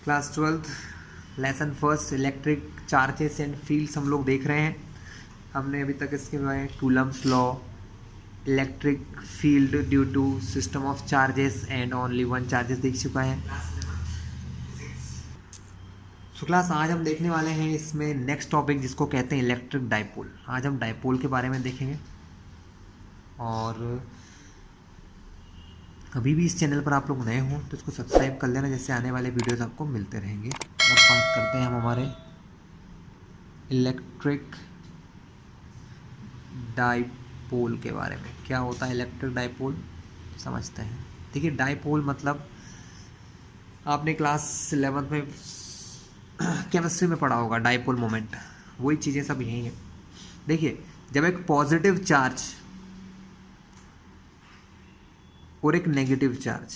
Class 12th lesson first electric charges and fields हम लोग देख रहे हैं। हमने अभी तक इसके बारे में Coulomb's law, electric field due to system of charges and only one charges देख चुका है। सो क्लास आज हम देखने वाले हैं इसमें नेक्स्ट टॉपिक जिसको कहते हैं इलेक्ट्रिक डाइपोल। आज हम डाइपोल के बारे में देखेंगे और कभी भी इस चैनल पर आप लोग नए हों तो इसको सब्सक्राइब कर लेना, जैसे आने वाले वीडियोस आपको मिलते रहेंगे। अब बात करते हैं हम हमारे इलेक्ट्रिक डाइपोल के बारे में। क्या होता है इलेक्ट्रिक डाइपोल समझते हैं। देखिए डाइपोल मतलब आपने क्लास 11th में केमिस्ट्री में पढ़ा होगा, डाइपोल मोमेंट, वही चीज़ें सब यही हैं। देखिए जब एक पॉजिटिव चार्ज और एक नेगेटिव चार्ज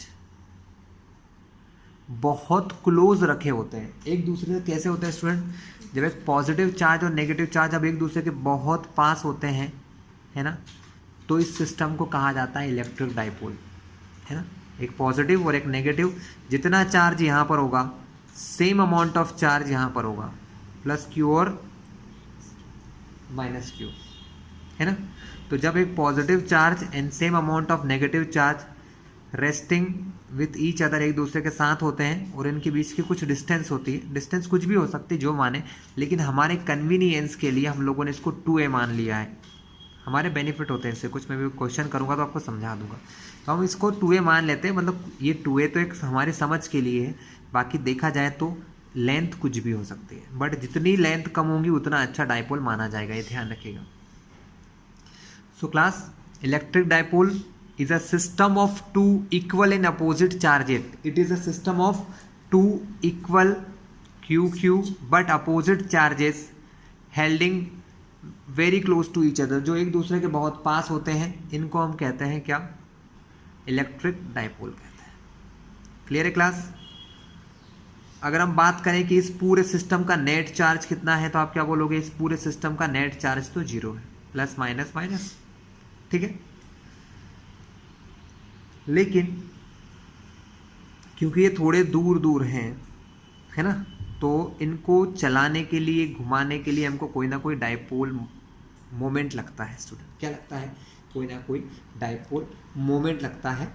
बहुत क्लोज रखे होते हैं एक दूसरे से, कैसे होते हैं स्टूडेंट, जब एक पॉजिटिव चार्ज और नेगेटिव चार्ज जब एक दूसरे के बहुत पास होते हैं, है ना, तो इस सिस्टम को कहा जाता है इलेक्ट्रिक डाइपोल, है ना। एक पॉजिटिव और एक नेगेटिव, जितना चार्ज यहाँ पर होगा सेम अमाउंट ऑफ चार्ज यहाँ पर होगा, प्लस क्यू और माइनस क्यू, है ना। तो जब एक positive charge and same amount of negative charge resting with each other एक दूसरे के साथ होते हैं और इनके बीच की कुछ डिस्टेंस होती है, डिस्टेंस कुछ भी हो सकती है जो माने, लेकिन हमारे कन्वीनियंस के लिए हम लोगों ने इसको 2a मान लिया है। हमारे बेनिफिट होते हैं इससे, कुछ मैं भी क्वेश्चन करूँगा तो आपको समझा दूंगा। तो हम इसको 2a मान लेते हैं, मतलब ये 2a तो एक हमारे समझ के लिए है, बाकी देखा जाए तो लेंथ कुछ भी हो सकती है, बट जितनी लेंथ कम होगी उतना अच्छा डाइपोल माना जाएगा, ये ध्यान रखिएगा। So class electric dipole is a system of two equal and opposite charges. It is a system of two equal q but opposite charges holding very close to each other, जो एक दूसरे के बहुत पास होते हैं, इनको हम कहते हैं क्या, इलेक्ट्रिक डाइपोल कहते हैं। क्लियर है क्लास। अगर हम बात करें कि इस पूरे सिस्टम का नेट चार्ज कितना है तो आप क्या बोलोगे, इस पूरे सिस्टम का नेट चार्ज तो 0 है, प्लस माइनस माइनस, ठीक है। लेकिन क्योंकि ये थोड़े दूर दूर हैं, है ना, तो इनको चलाने के लिए, घुमाने के लिए हमको कोई ना कोई डाइपोल मोमेंट लगता है स्टूडेंट। क्या लगता है, कोई ना कोई डाइपोल मोमेंट लगता है।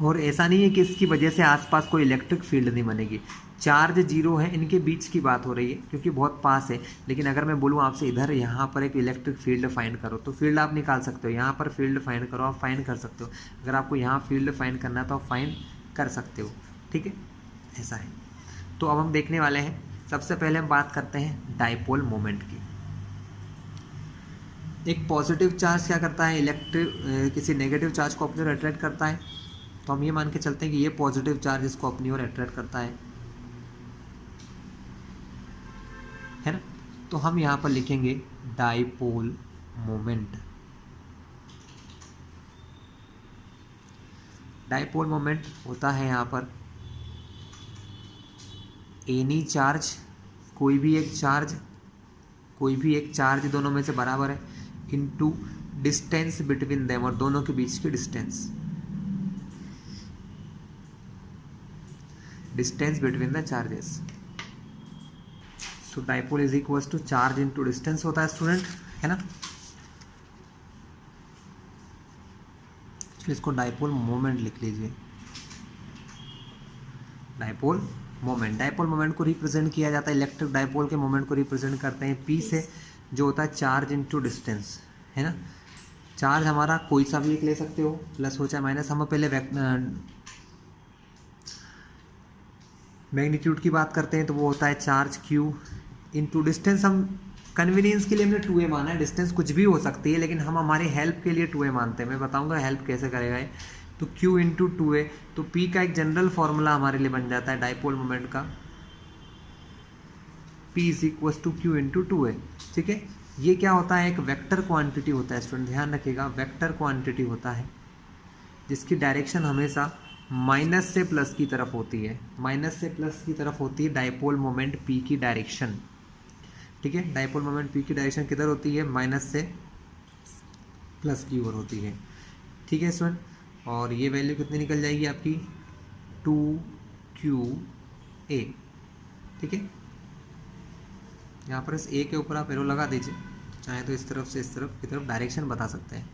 और ऐसा नहीं है कि इसकी वजह से आसपास कोई इलेक्ट्रिक फील्ड नहीं बनेगी। चार्ज 0 है, इनके बीच की बात हो रही है क्योंकि बहुत पास है, लेकिन अगर मैं बोलूँ आपसे इधर यहाँ पर एक इलेक्ट्रिक फील्ड फाइंड करो तो फील्ड आप निकाल सकते हो। यहाँ पर फील्ड फाइंड करो, आप फाइंड कर सकते हो। अगर आपको यहाँ फील्ड फाइंड करना है तो आप फाइंड कर सकते हो, ठीक है, ऐसा है। तो अब हम देखने वाले हैं, सबसे पहले हम बात करते हैं डाइपोल मोमेंट की। एक पॉजिटिव चार्ज क्या करता है, किसी नेगेटिव चार्ज को अपनी ओर अट्रैक्ट करता है, तो हम ये मान के चलते हैं कि ये पॉजिटिव चार्ज इसको अपनी ओर अट्रैक्ट करता है ना। तो हम यहाँ पर लिखेंगे डाइपोल मोमेंट। डाइपोल मोमेंट होता है यहाँ पर एनी चार्ज, कोई भी एक चार्ज दोनों में से बराबर है, इनटू डिस्टेंस बिटवीन देम, और दोनों के बीच की distance between the charges. So dipole is equals to charge into distance होता है स्टूडेंट, है ना। चलिए इसको डाइपोल मोमेंट लिख लीजिए। डाइपोल मोमेंट को रिप्रेजेंट किया जाता है, इलेक्ट्रिक डाइपोल के मोमेंट को रिप्रेजेंट करते हैं P से, जो होता है चार्ज इनटू डिस्टेंस, है ना। चार्ज हमारा कोई सा भी एक ले सकते हो, प्लस हो चाहे माइनस। हम पहले मैग्नीट्यूड की बात करते हैं तो वो होता है चार्ज Q इनटू डिस्टेंस। हम कन्वीनियंस के लिए हमने 2a माना है, डिस्टेंस कुछ भी हो सकती है, लेकिन हम हमारे हेल्प के लिए 2a मानते हैं। मैं बताऊंगा हेल्प कैसे करेगा ये। तो Q इंटू 2a, तो P का एक जनरल फॉर्मूला हमारे लिए बन जाता है डाइपोल मोमेंट का, P is equal to Q into 2a, ठीक है। ये क्या होता है, एक वेक्टर क्वांटिटी होता है स्टूडेंट, ध्यान रखिएगा, वेक्टर क्वांटिटी होता है जिसकी डायरेक्शन हमेशा माइनस से प्लस की तरफ होती है, डाइपोल मोमेंट P की डायरेक्शन, ठीक है। डाइपोल मोमेंट P की डायरेक्शन किधर होती है, माइनस से प्लस की ओर होती है, ठीक है स्टूडेंट। और ये वैल्यू कितनी निकल जाएगी आपकी, 2 क्यू ए, ठीक है। यहाँ पर इस ए के ऊपर आप एरो लगा दीजिए, चाहे तो इस तरफ से इस तरफ की तरफ डायरेक्शन बता सकते हैं।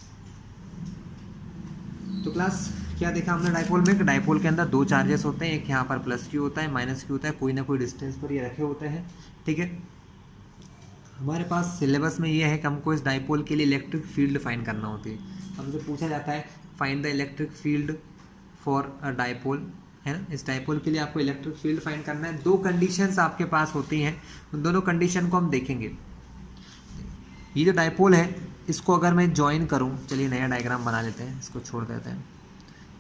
तो क्लास क्या देखा हमने डाइपोल में, डाइपोल के अंदर दो चार्जेस होते हैं, एक यहाँ पर प्लस क्यू होता है, माइनस क्यू होता है, कोई ना कोई डिस्टेंस पर ये रखे होते हैं, ठीक है। हमारे पास सिलेबस में ये है कि हमको इस डाइपोल के लिए इलेक्ट्रिक फील्ड फाइंड करना होती है। हमसे पूछा जाता है find the electric field for a dipole, है ना। इस डाइपोल के लिए आपको इलेक्ट्रिक फील्ड फाइंड करना है। दो कंडीशंस आपके पास होती हैं, उन दोनों कंडीशन को हम देखेंगे। ये जो डाइपोल है इसको अगर मैं ज्वाइन करूँ, चलिए नया डायग्राम बना लेते हैं, इसको छोड़ देते हैं।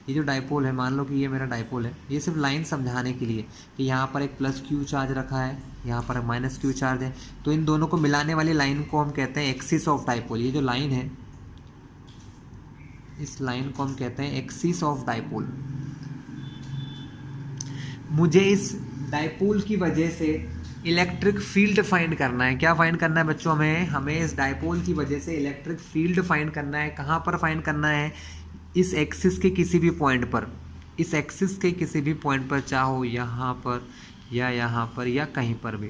ये जो डाइपोल है, मान लो कि ये मेरा डाइपोल है, ये सिर्फ लाइन समझाने के लिए कि यहाँ पर एक प्लस क्यू चार्ज रखा है, यहाँ पर माइनस क्यू चार्ज है, तो इन दोनों को मिलाने वाली लाइन को हम कहते हैं एक्सिस ऑफ डाइपोल। ये जो लाइन है, इस लाइन को हम कहते हैं एक्सिस ऑफ डाइपोल। मुझे इस डाइपोल की वजह से इलेक्ट्रिक फील्ड फाइंड करना है। क्या फाइंड करना है बच्चों? हमें इस डाइपोल की वजह से इलेक्ट्रिक फील्ड फाइंड करना है। कहाँ पर फाइंड करना है? इस एक्सिस के किसी भी पॉइंट पर, इस एक्सिस के किसी भी पॉइंट पर, चाहो यहाँ पर या यहाँ पर या कहीं पर भी।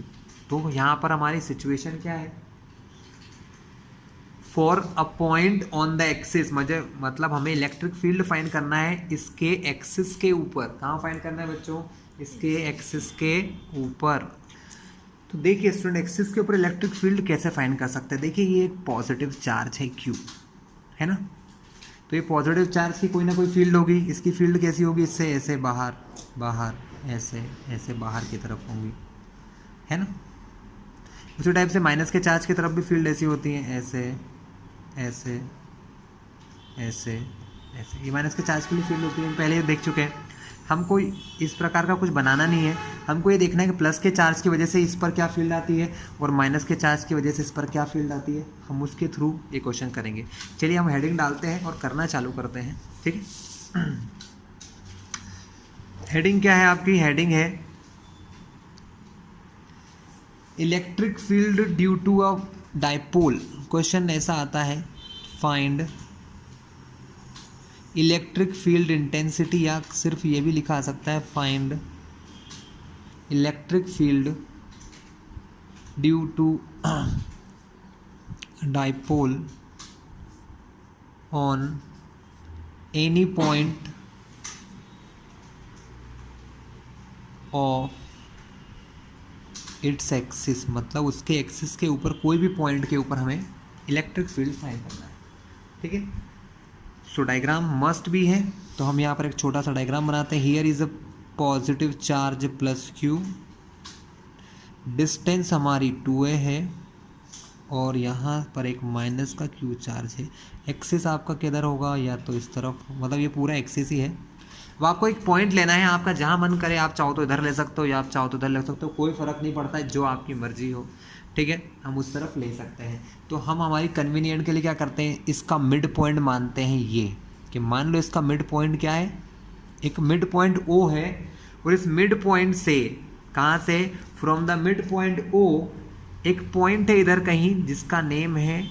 तो यहाँ पर हमारी सिचुएशन क्या है? For a point on the axis, मतलब हमें इलेक्ट्रिक फील्ड फाइंड करना है इसके एक्सिस के ऊपर। कहाँ फाइंड करना है बच्चों? इसके एक्सिस के ऊपर। तो देखिए स्टूडेंट, एक्सिस के ऊपर इलेक्ट्रिक फील्ड कैसे फाइंड कर सकते हैं। देखिए ये एक पॉजिटिव चार्ज है Q, है ना। तो ये पॉजिटिव चार्ज की कोई ना कोई फील्ड होगी। इसकी फील्ड कैसी होगी? इससे ऐसे बाहर बाहर, ऐसे ऐसे बाहर की तरफ होंगी, है ना। उसी टाइप से माइनस के चार्ज की तरफ भी फील्ड ऐसी होती है, ऐसे ऐसे ऐसे ऐसे। ये माइनस के चार्ज के लिए फील्ड होती है, पहले ये देख चुके हैं। हमको इस प्रकार का कुछ बनाना नहीं है, हमको ये देखना है कि प्लस के चार्ज की वजह से इस पर क्या फील्ड आती है और माइनस के चार्ज की वजह से इस पर क्या फील्ड आती है। हम उसके थ्रू ये क्वेश्चन करेंगे। चलिए हम हेडिंग डालते हैं और करना चालू करते हैं, ठीक है। हेडिंग क्या है आपकी? हेडिंग है electric field due to a dipole. Question ऐसा आता है, फाइंड इलेक्ट्रिक फील्ड इंटेंसिटी, या सिर्फ ये भी लिखा आ सकता है find electric field due to dipole on any point of its axis. मतलब उसके एक्सिस के ऊपर, कोई भी पॉइंट के ऊपर हमें इलेक्ट्रिक फील्ड फाइंड करना है, ठीक है। सो डायग्राम मस्ट भी है, तो हम यहाँ पर एक छोटा सा डायग्राम बनाते हैं। Here is a positive charge plus Q, distance हमारी 2a है और यहाँ पर एक माइनस का क्यू चार्ज है। एक्सिस आपका किधर होगा? या तो इस तरफ, मतलब ये पूरा एक्सिस ही है। अब आपको एक पॉइंट लेना है आपका, जहाँ मन करे, आप चाहो तो इधर ले सकते हो या आप चाहो तो इधर ले सकते हो, कोई फ़र्क नहीं पड़ता है, जो आपकी मर्जी हो, ठीक है। हम उस तरफ ले सकते हैं। तो हम हमारी कन्वीनियंट के लिए क्या करते हैं, इसका मिड पॉइंट मानते हैं ये, कि मान लो इसका मिड पॉइंट क्या है, एक मिड पॉइंट O है, और इस मिड पॉइंट से, कहाँ से? From the mid point O एक पॉइंट है इधर कहीं जिसका नेम है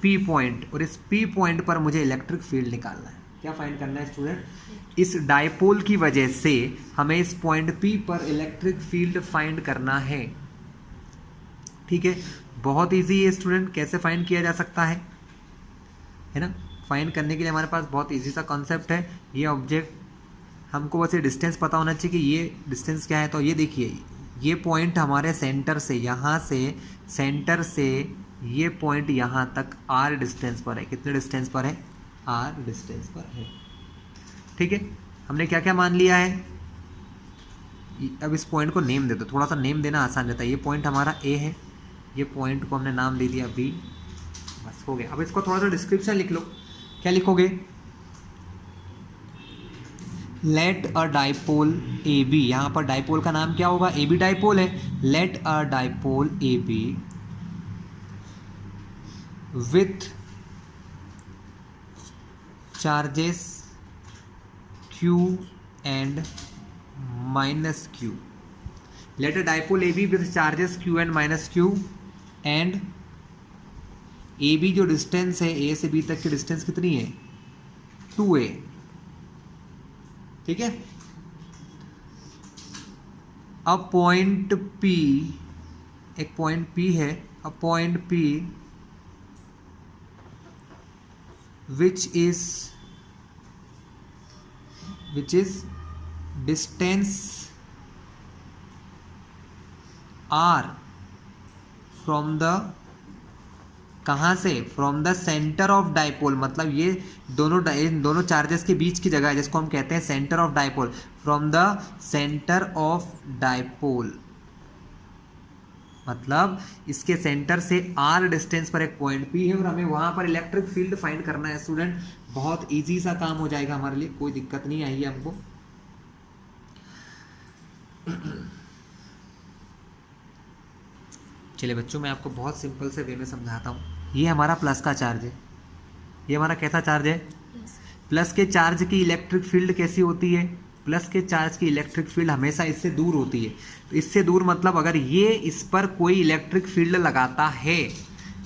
P पॉइंट, और इस P पॉइंट पर मुझे इलेक्ट्रिक फील्ड निकालना है। क्या फाइंड करना है स्टूडेंट? इस डाइपोल की वजह से हमें इस पॉइंट P पर इलेक्ट्रिक फील्ड फाइंड करना है, ठीक है। बहुत इजी है स्टूडेंट, कैसे फाइंड किया जा सकता है ना। फाइंड करने के लिए हमारे पास बहुत इजी सा कॉन्सेप्ट है। ये ऑब्जेक्ट, हमको बस ये डिस्टेंस पता होना चाहिए कि ये डिस्टेंस क्या है। तो ये देखिए, ये पॉइंट हमारे सेंटर से, यहाँ से सेंटर से ये पॉइंट यहाँ तक R डिस्टेंस पर है। कितने डिस्टेंस पर है? R डिस्टेंस पर है, ठीक है। हमने क्या क्या मान लिया है? अब इस पॉइंट को नेम दे दो, थोड़ा सा नेम देना आसान रहता है। ये पॉइंट हमारा A है, ये पॉइंट को हमने नाम दे दिया B, बस हो गया। अब इसको थोड़ा सा डिस्क्रिप्शन लिख लो। क्या लिखोगे? लेट अ डाइपोल AB, यहाँ पर डाइपोल का नाम क्या होगा? AB डाइपोल है। Let a dipole AB with charges Q and minus Q। Let a dipole AB with charges Q and minus Q, and AB जो डिस्टेंस है, A से B तक की डिस्टेंस कितनी है? 2a, ठीक है। अ पॉइंट P, एक पॉइंट P है, a point P which is distance r from the, कहाँ से, from the centre of dipole, मतलब ये दोनों चार्जेस के बीच की जगह है जिसको हम कहते हैं centre of dipole, from the centre of dipole, मतलब इसके सेंटर से r डिस्टेंस पर एक पॉइंट P है और हमें वहां पर इलेक्ट्रिक फील्ड फाइंड करना है स्टूडेंट। बहुत इजी सा काम हो जाएगा हमारे लिए, कोई दिक्कत नहीं आई है हमको। चलिए बच्चों, मैं आपको बहुत सिंपल से वे में समझाता हूँ। ये हमारा प्लस का चार्ज है, ये हमारा कैसा चार्ज है, प्लस के चार्ज की इलेक्ट्रिक फील्ड कैसी होती है, प्लस के चार्ज की इलेक्ट्रिक फील्ड हमेशा इससे दूर होती है। तो इससे दूर मतलब अगर ये इस पर कोई इलेक्ट्रिक फील्ड लगाता है,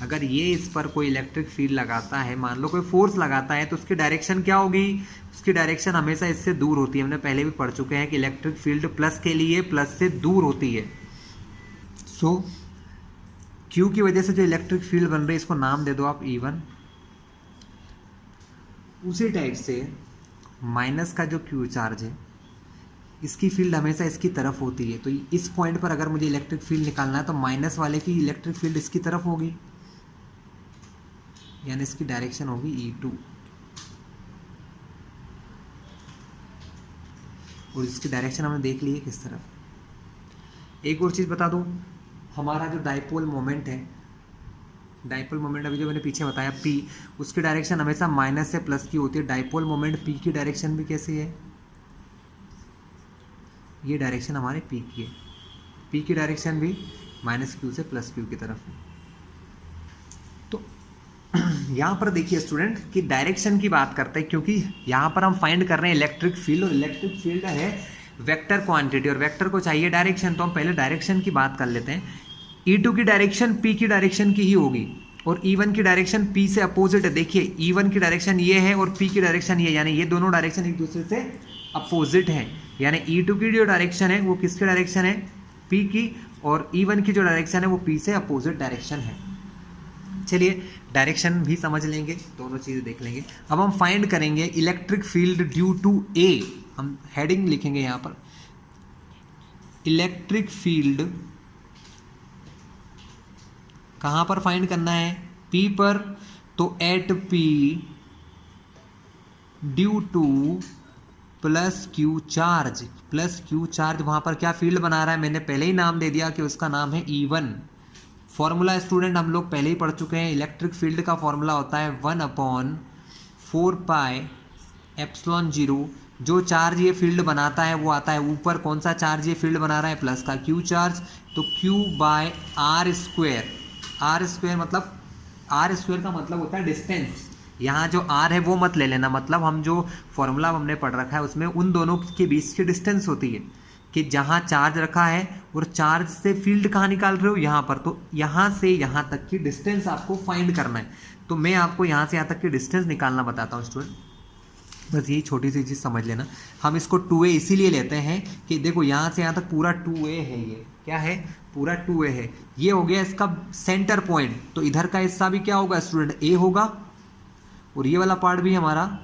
अगर ये इस पर कोई इलेक्ट्रिक फील्ड लगाता है, मान लो कोई फोर्स लगाता है, तो उसकी डायरेक्शन क्या होगी, उसकी डायरेक्शन हमेशा इससे दूर होती है। हमने पहले भी पढ़ चुके हैं कि इलेक्ट्रिक फील्ड प्लस के लिए प्लस से दूर होती है। सो Q की वजह से जो इलेक्ट्रिक फील्ड बन रही है इसको नाम दे दो आप E1। उसी टाइप से माइनस का जो Q चार्ज है इसकी फील्ड हमेशा इसकी तरफ होती है। तो इस पॉइंट पर अगर मुझे इलेक्ट्रिक फील्ड निकालना है तो माइनस वाले की इलेक्ट्रिक फील्ड इसकी तरफ होगी, यानी इसकी डायरेक्शन होगी E2, और इसकी डायरेक्शन हमने देख ली है किस तरफ। एक और चीज़ बता दूं, हमारा जो डाइपोल मोमेंट है, डाइपोल मोमेंट अभी जो मैंने पीछे बताया P, उसकी डायरेक्शन हमेशा माइनस से प्लस की होती है। डाइपोल मोमेंट P की डायरेक्शन भी कैसी है, ये डायरेक्शन हमारे P की है, P की डायरेक्शन भी माइनस Q से प्लस Q की तरफ है। तो यहाँ पर देखिए स्टूडेंट कि डायरेक्शन की बात करते हैं, क्योंकि यहाँ पर हम फाइंड कर रहे हैं इलेक्ट्रिक फील्ड, और इलेक्ट्रिक फील्ड है वेक्टर क्वांटिटी और वेक्टर को चाहिए डायरेक्शन। तो हम पहले डायरेक्शन की बात कर लेते हैं। E2 की डायरेक्शन P की डायरेक्शन की ही होगी और E1 की डायरेक्शन P से अपोजिट है। देखिए E1 की डायरेक्शन ये है और P की डायरेक्शन ये, यानी ये दोनों डायरेक्शन एक दूसरे से अपोजिट है। यानी E2 की जो डायरेक्शन है वो किसकी डायरेक्शन है, P की, और E1 की जो डायरेक्शन है वो P से अपोजिट डायरेक्शन है। चलिए डायरेक्शन भी समझ लेंगे, दोनों चीज़ें देख लेंगे। अब हम फाइंड करेंगे electric field due to A। हम हेडिंग लिखेंगे यहाँ पर, इलेक्ट्रिक फील्ड कहाँ पर फाइंड करना है, P पर। तो at P due to plus Q charge, plus Q charge वहाँ पर क्या फील्ड बना रहा है, मैंने पहले ही नाम दे दिया कि उसका नाम है E1। फॉर्मूला स्टूडेंट हम लोग पहले ही पढ़ चुके हैं, इलेक्ट्रिक फील्ड का फॉर्मूला होता है 1/4πε0। जो चार्ज ये फील्ड बनाता है वो आता है ऊपर। कौन सा चार्ज ये फील्ड बना रहा है, प्लस का Q चार्ज। तो Q/r², r² मतलब, r² का मतलब होता है डिस्टेंस। यहाँ जो r है वो मत ले लेना, मतलब हम जो फॉर्मूला हमने पढ़ रखा है उसमें उन दोनों के बीच की डिस्टेंस होती है कि जहाँ चार्ज रखा है और चार्ज से फील्ड कहाँ निकाल रहे हो, यहाँ पर। तो यहाँ से यहाँ तक की डिस्टेंस आपको फाइंड करना है। तो मैं आपको यहाँ से यहाँ तक की डिस्टेंस निकालना बताता हूँ स्टूडेंट, बस यही छोटी सी चीज़ समझ लेना। हम इसको 2a इसीलिए लेते हैं कि देखो यहाँ से यहाँ तक पूरा 2a है, ये क्या है, पूरा 2a है। ये हो गया इसका सेंटर पॉइंट। तो इधर का हिस्सा भी क्या होगा स्टूडेंट, a होगा, और ये वाला पार्ट भी हमारा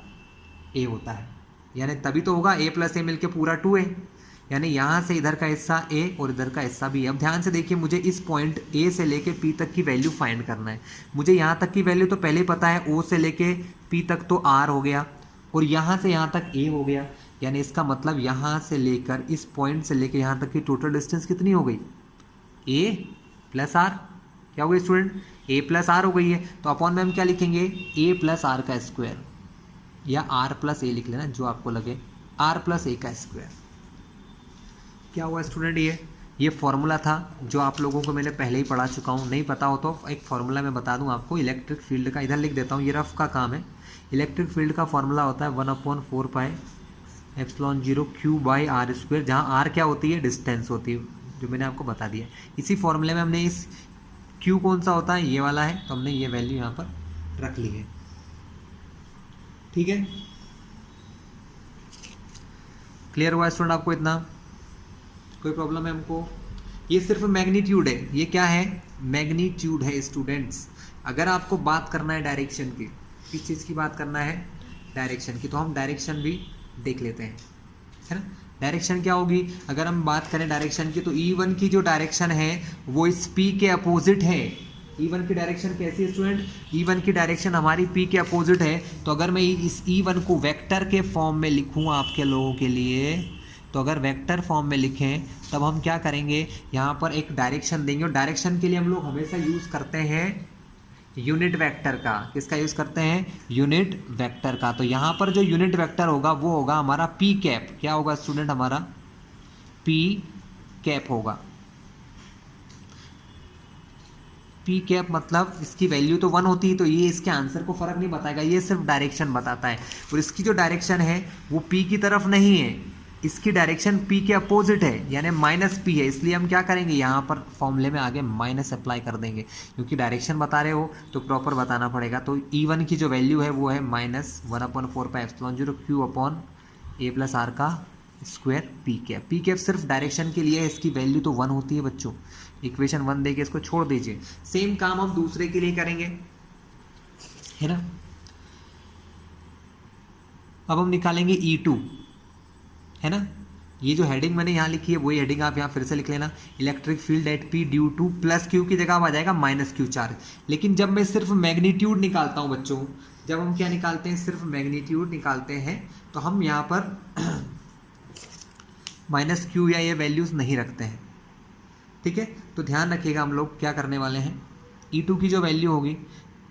a होता है, यानी तभी तो होगा a + a मिलके पूरा 2a। यानी यहाँ से इधर का हिस्सा a और इधर का हिस्सा b। अब ध्यान से देखिए, मुझे इस पॉइंट a से लेके p तक की वैल्यू फाइंड करना है। मुझे यहाँ तक की वैल्यू तो पहले ही पता है, o से लेके p तक तो r हो गया, और यहाँ से यहाँ तक a हो गया। यानी इसका मतलब यहाँ से लेकर इस पॉइंट से लेकर यहाँ तक की टोटल डिस्टेंस कितनी हो गई, a + r। क्या हो गई स्टूडेंट, a + r हो गई है। तो अपॉन में हम क्या लिखेंगे, a + r का स्क्वायर, या r + a लिख लेना जो आपको लगे, r + a का स्क्वायर। क्या हुआ स्टूडेंट, ये फॉर्मूला था जो आप लोगों को मैंने पहले ही पढ़ा चुका हूँ। नहीं पता हो तो एक फॉर्मूला मैं बता दूँ आपको इलेक्ट्रिक फील्ड का, इधर लिख देता हूँ, ये रफ का काम है। इलेक्ट्रिक फील्ड का फॉर्मूला होता है 1/4πε0 Q/r², जहाँ r क्या होती है, डिस्टेंस होती है, जो मैंने आपको बता दिया। इसी फॉर्मूले में हमने इस Q कौन सा होता है, ये वाला है, तो हमने ये वैल्यू यहाँ पर रख ली है। ठीक है, क्लियर हुआ स्टूडेंट आपको इतना। कोई प्रॉब्लम है हमको? ये सिर्फ मैग्नीट्यूड है, ये क्या है? मैग्नीट्यूड है स्टूडेंट्स। अगर आपको बात करना है डायरेक्शन की, किस चीज़ की बात करना है? डायरेक्शन की। तो हम डायरेक्शन भी देख लेते हैं, है ना। डायरेक्शन क्या होगी? अगर हम बात करें डायरेक्शन की, तो E1 की जो डायरेक्शन है वो इस P के अपोजिट है। E1 की डायरेक्शन कैसी है स्टूडेंट? E1 की डायरेक्शन हमारी P के अपोजिट है। तो अगर मैं इस E1 को वेक्टर के फॉर्म में लिखूँ आपके लोगों के लिए, तो अगर वेक्टर फॉर्म में लिखें तब हम क्या करेंगे, यहाँ पर एक डायरेक्शन देंगे, और डायरेक्शन के लिए हम लोग हमेशा यूज़ करते हैं यूनिट वेक्टर का। किसका यूज़ करते हैं? यूनिट वेक्टर का। तो यहाँ पर जो यूनिट वेक्टर होगा वो होगा हमारा पी कैप। क्या होगा स्टूडेंट? हमारा पी कैप होगा। पी कैप मतलब इसकी वैल्यू तो 1 होती है, तो ये इसके आंसर को फर्क नहीं बताएगा, ये सिर्फ डायरेक्शन बताता है। और इसकी जो डायरेक्शन है वो पी की तरफ नहीं है, इसकी डायरेक्शन पी के अपोजिट है, यानी माइनस पी है। इसलिए हम क्या करेंगे, यहाँ पर फॉर्मूले में आगे माइनस अप्लाई कर देंगे, क्योंकि डायरेक्शन बता रहे हो तो प्रॉपर बताना पड़ेगा। तो E1 की जो वैल्यू है वो है -1/4πε0 Q/A+R का square p cap. P cap सिर्फ डायरेक्शन के लिए है, इसकी वैल्यू तो 1 होती है बच्चों। इक्वेशन 1 देके इसको छोड़ दीजिए। सेम काम हम दूसरे के लिए करेंगे, है ना। अब हम निकालेंगे E2, है ना। ये जो हेडिंग मैंने यहाँ लिखी है वही हेडिंग आप यहाँ फिर से लिख लेना। Electric field at P due to plus Q की जगह आ जाएगा -Q चार्ज। लेकिन जब मैं सिर्फ मैग्नीट्यूड निकालता हूँ बच्चों, जब हम क्या निकालते हैं, सिर्फ मैग्नीट्यूड निकालते हैं, तो हम यहाँ पर -Q या ये वैल्यूज़ नहीं रखते हैं, ठीक है। तो ध्यान रखिएगा, हम लोग क्या करने वाले हैं, E2 की जो वैल्यू होगी,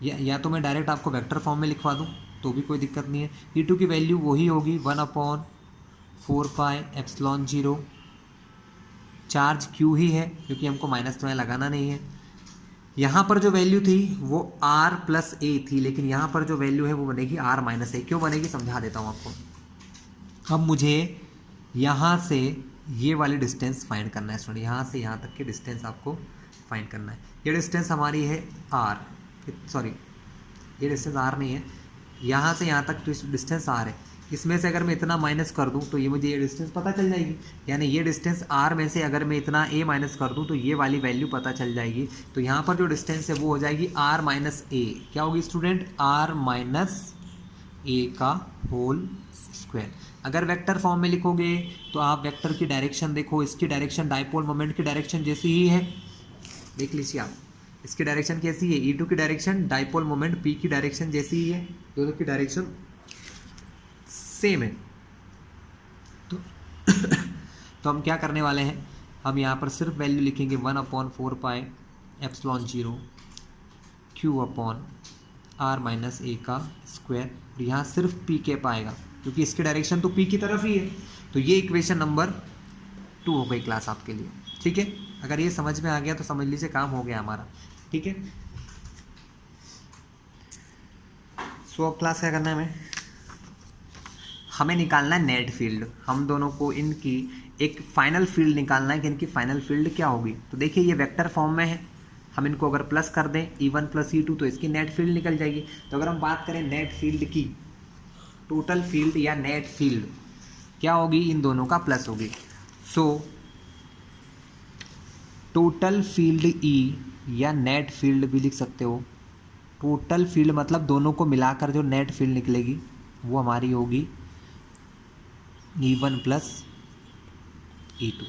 या तो मैं डायरेक्ट आपको वेक्टर फॉर्म में लिखवा दूँ तो भी कोई दिक्कत नहीं है। E2 की वैल्यू वही होगी 1/4πε0। चार्ज Q ही है, क्योंकि हमको माइनस तो यहाँ लगाना नहीं है। यहाँ पर जो वैल्यू थी वो R+A थी, लेकिन यहाँ पर जो वैल्यू है वो बनेगी R-A। क्यों बनेगी समझा देता हूँ आपको। अब मुझे यहाँ से ये वाली डिस्टेंस फाइंड करना है स्टूडेंट, यहाँ से यहाँ तक की डिस्टेंस आपको फाइंड करना है। ये डिस्टेंस हमारी है R, सॉरी ये डिस्टेंस R नहीं है, यहाँ से यहाँ तक डिस्टेंस R है। इसमें से अगर मैं इतना माइनस कर दूं तो ये मुझे ये डिस्टेंस पता चल जाएगी, यानी ये डिस्टेंस R में से अगर मैं इतना A माइनस कर दूं तो ये वाली वैल्यू पता चल जाएगी। तो यहाँ पर जो डिस्टेंस है वो हो जाएगी R-A। क्या होगी स्टूडेंट? R-A का होल स्क्वायर। अगर वेक्टर फॉर्म में लिखोगे तो आप वेक्टर की डायरेक्शन देखो, इसकी डायरेक्शन डाइपोल मोमेंट की डायरेक्शन जैसी ही है, देख लीजिए आप। इसकी डायरेक्शन कैसी है? E2 की डायरेक्शन डाइपोल मोमेंट P की डायरेक्शन जैसी ही है, दोनों की डायरेक्शन सेम है। तो हम क्या करने वाले हैं, हम यहाँ पर सिर्फ वैल्यू लिखेंगे 1/4πε0 Q/R-A का स्क्वायर। और यहाँ सिर्फ P कैप आएगा, क्योंकि इसकी डायरेक्शन तो P की तरफ ही है। तो ये इक्वेशन नंबर 2 हो गई क्लास आपके लिए, ठीक है। अगर ये समझ में आ गया तो समझ लीजिए काम हो गया हमारा, ठीक है। सो अब क्लास क्या करना है हमें निकालना है नेट फील्ड। हम दोनों को इनकी एक फाइनल फील्ड निकालना है कि इनकी फाइनल फील्ड क्या होगी। तो देखिए ये वेक्टर फॉर्म में है, हम इनको अगर प्लस कर दें E1 + E2 तो इसकी नेट फील्ड निकल जाएगी। तो अगर हम बात करें नेट फील्ड की, टोटल फील्ड या नेट फील्ड क्या होगी, इन दोनों का प्लस होगी। सो टोटल फील्ड E या नेट फील्ड भी लिख सकते हो। टोटल फील्ड मतलब दोनों को मिलाकर जो नेट फील्ड निकलेगी वो हमारी होगी E1 + E2।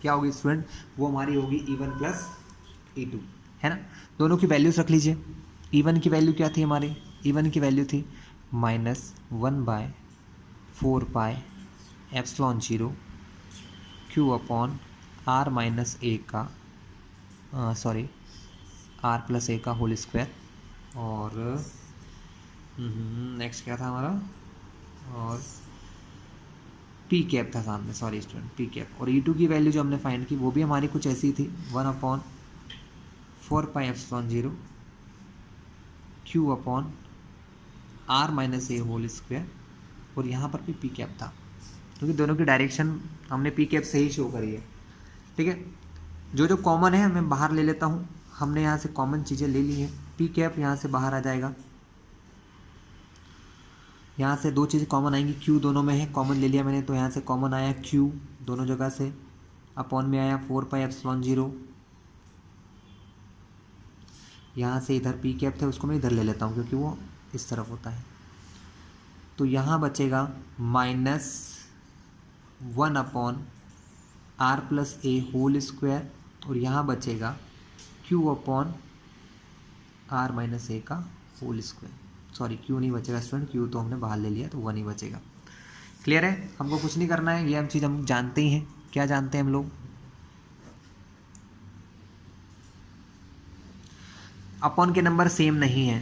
क्या होगी स्टूडेंट? वो हमारी होगी E1 + E2, है ना। दोनों की वैल्यूज रख लीजिए। E1 की वैल्यू क्या थी हमारी? E1 की वैल्यू थी -1/4πε0 Q/R-A का R+A का होल स्क्वायर। और नेक्स्ट क्या था हमारा? और पी कैप था सामने, सॉरी स्टूडेंट, पी कैप। और E2 की वैल्यू जो हमने फाइंड की वो भी हमारी कुछ ऐसी थी 1/4πε0 Q/R-A होल स्क्वायर। और यहाँ पर भी पी कैप था, क्योंकि दोनों की डायरेक्शन हमने पी कैप से ही शो करी है, ठीक है। जो जो कॉमन है मैं बाहर ले लेता हूँ। हमने यहाँ से कॉमन चीज़ें ले ली हैं। पी कैप यहाँ से बाहर आ जाएगा, यहाँ से 2 चीज़ें कॉमन आएंगी। Q दोनों में है, कॉमन ले लिया मैंने, तो यहाँ से कॉमन आया Q दोनों जगह से। अपॉन में आया 4 पाई एप्सिलॉन 0। यहाँ से इधर पी कैप थे उसको मैं इधर ले लेता हूँ क्योंकि वो इस तरफ होता है। तो यहाँ बचेगा -1 अपॉन r प्लस ए होल स्क्वायर, और यहाँ बचेगा q upon r minus a का होल स्क्वायर। सॉरी q नहीं बचेगा स्टूडेंट, q तो हमने बाहर ले लिया तो 1 ही बचेगा। क्लियर है, हमको कुछ नहीं करना है, ये हम चीज़ हम जानते ही हैं। क्या जानते हैं हम लोग? अपॉन के नंबर सेम नहीं है,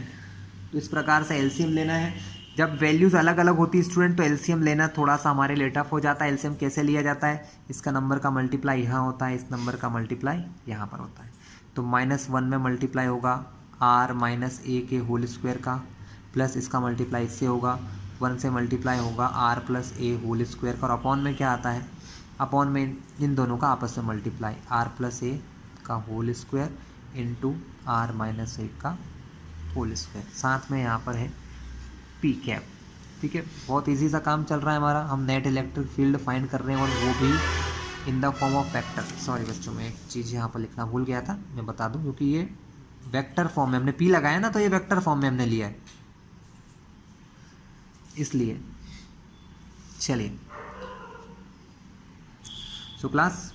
तो इस प्रकार से एलसीएम लेना है। जब वैल्यूज़ अलग अलग होती है स्टूडेंट तो एलसीएम लेना थोड़ा सा हमारे लिए टफ हो जाता है। एलसीएम कैसे लिया जाता है? इसका नंबर का मल्टीप्लाई यहाँ होता है, इस नंबर का मल्टीप्लाई यहाँ पर होता है। तो -1 में मल्टीप्लाई होगा r माइनस ए के होल स्क्वायर का, प्लस इसका मल्टीप्लाई इससे होगा 1 से मल्टीप्लाई होगा r प्लस ए होल स्क्वायर का, और अपॉन में क्या आता है? अपॉन में इन दोनों का आपस में मल्टीप्लाई r प्लस ए का whole square into r minus a का होल स्क्वायर, साथ में यहाँ पर है पी कैप। ठीक है, बहुत इजी सा काम चल रहा है हमारा। हम नेट इलेक्ट्रिक फील्ड फाइंड कर रहे हैं और वो भी in the form of vector. Sorry बच्चों, मैं एक चीज़ यहाँ पर लिखना भूल गया था, मैं बता दूं, क्योंकि ये वेक्टर फॉर्म में हमने पी लगाया ना, तो ये वेक्टर फॉर्म में हमने लिया है इसलिए। चलिए so class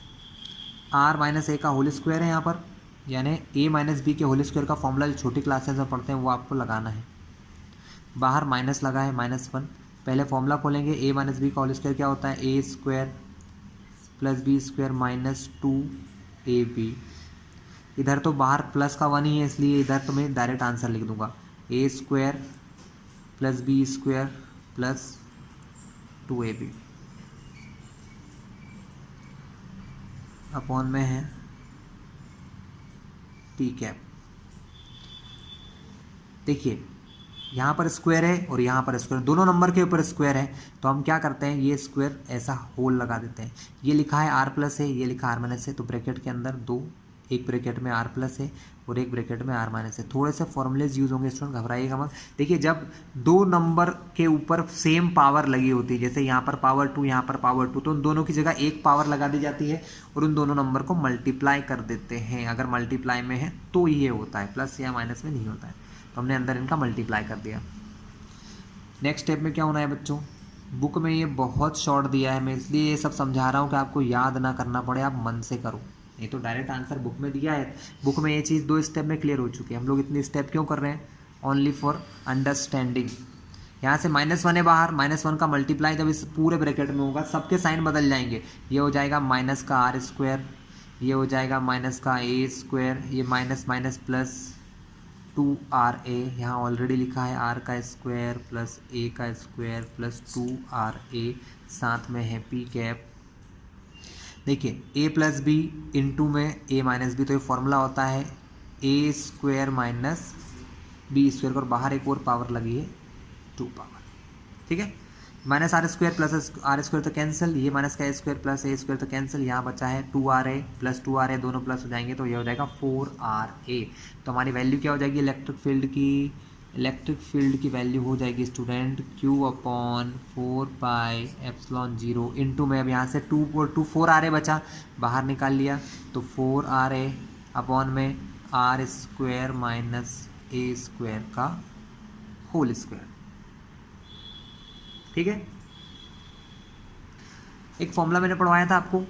r minus a का होल स्क्वायर है यहाँ पर, यानी a माइनस बी के होल स्क्वायर का फॉर्मूला जो छोटी क्लासेस में पढ़ते हैं वो आपको लगाना है। बाहर माइनस लगा है -1, पहले फॉर्मूला खोलेंगे। a माइनस बी का होल स्क्वायर क्या होता है? a square plus b square minus 2ab। इधर तो बाहर प्लस का 1 ही है, इसलिए इधर तो मैं डायरेक्ट आंसर लिख दूंगा a square plus b square plus 2ab upon में है पी कैप। देखिए यहाँ पर स्क्वायर है और यहाँ पर स्क्वायर, दोनों नंबर के ऊपर स्क्वायर है, तो हम क्या करते हैं, ये स्क्वायर ऐसा होल लगा देते हैं। ये लिखा है r प्लस है, ये लिखा r माइनस है, तो ब्रैकेट के अंदर दो, एक ब्रैकेट में r प्लस है और एक ब्रैकेट में r माइनस है। थोड़े से फॉर्मूलेज यूज होंगे स्टूडेंट, घबराइएगा मत। देखिए जब दो नंबर के ऊपर सेम पावर लगी होती है, जैसे यहाँ पर पावर 2 यहाँ पर पावर 2, तो उन दोनों की जगह एक पावर लगा दी जाती है और उन दोनों नंबर को मल्टीप्लाई कर देते हैं। अगर मल्टीप्लाई में है तो ये होता है, प्लस या माइनस में नहीं होता है, तो हमने अंदर इनका मल्टीप्लाई कर दिया। नेक्स्ट स्टेप में क्या होना है बच्चों? बुक में ये बहुत शॉर्ट दिया है, मैं इसलिए ये सब समझा रहा हूँ कि आपको याद ना करना पड़े, आप मन से करो। नहीं तो डायरेक्ट आंसर बुक में दिया है, बुक में ये चीज़ 2 स्टेप में क्लियर हो चुकी है। हम लोग इतनी स्टेप क्यों कर रहे हैं? Only for understanding. यहाँ से -1 है बाहर, -1 का मल्टीप्लाई जब इस पूरे ब्रैकेट में होगा सबके साइन बदल जाएंगे। ये हो जाएगा माइनस का r स्क्वायर, ये हो जाएगा माइनस का a स्क्वायर, ये माइनस माइनस प्लस 2ra, यहाँ ऑलरेडी लिखा है r का स्क्वायर प्लस a का स्क्वायर प्लस 2ra, साथ में है p कैप। देखिए a प्लस बी इंटू में a माइनस बी, तो ये फॉर्मूला होता है a square minus b square, और बाहर एक और पावर लगी है 2 पावर। ठीक है, minus r square plus r square तो कैंसिल, ये माइनस का स्क्वायर प्लस ए स्क्वायर तो कैंसिल, यहाँ बचा है 2ra प्लस 2ra, दोनों प्लस हो जाएंगे तो ये हो जाएगा 4ra। तो हमारी वैल्यू क्या हो जाएगी इलेक्ट्रिक फील्ड की? इलेक्ट्रिक फील्ड की वैल्यू हो जाएगी student q upon 4 pi epsilon 0 into में, अब यहाँ से 4ra बचा, बाहर निकाल लिया, तो 4ra अपॉन में r square minus a square का होल स्क्वायर। ठीक है, एक फॉर्मूला मैंने पढ़वाया था आपको,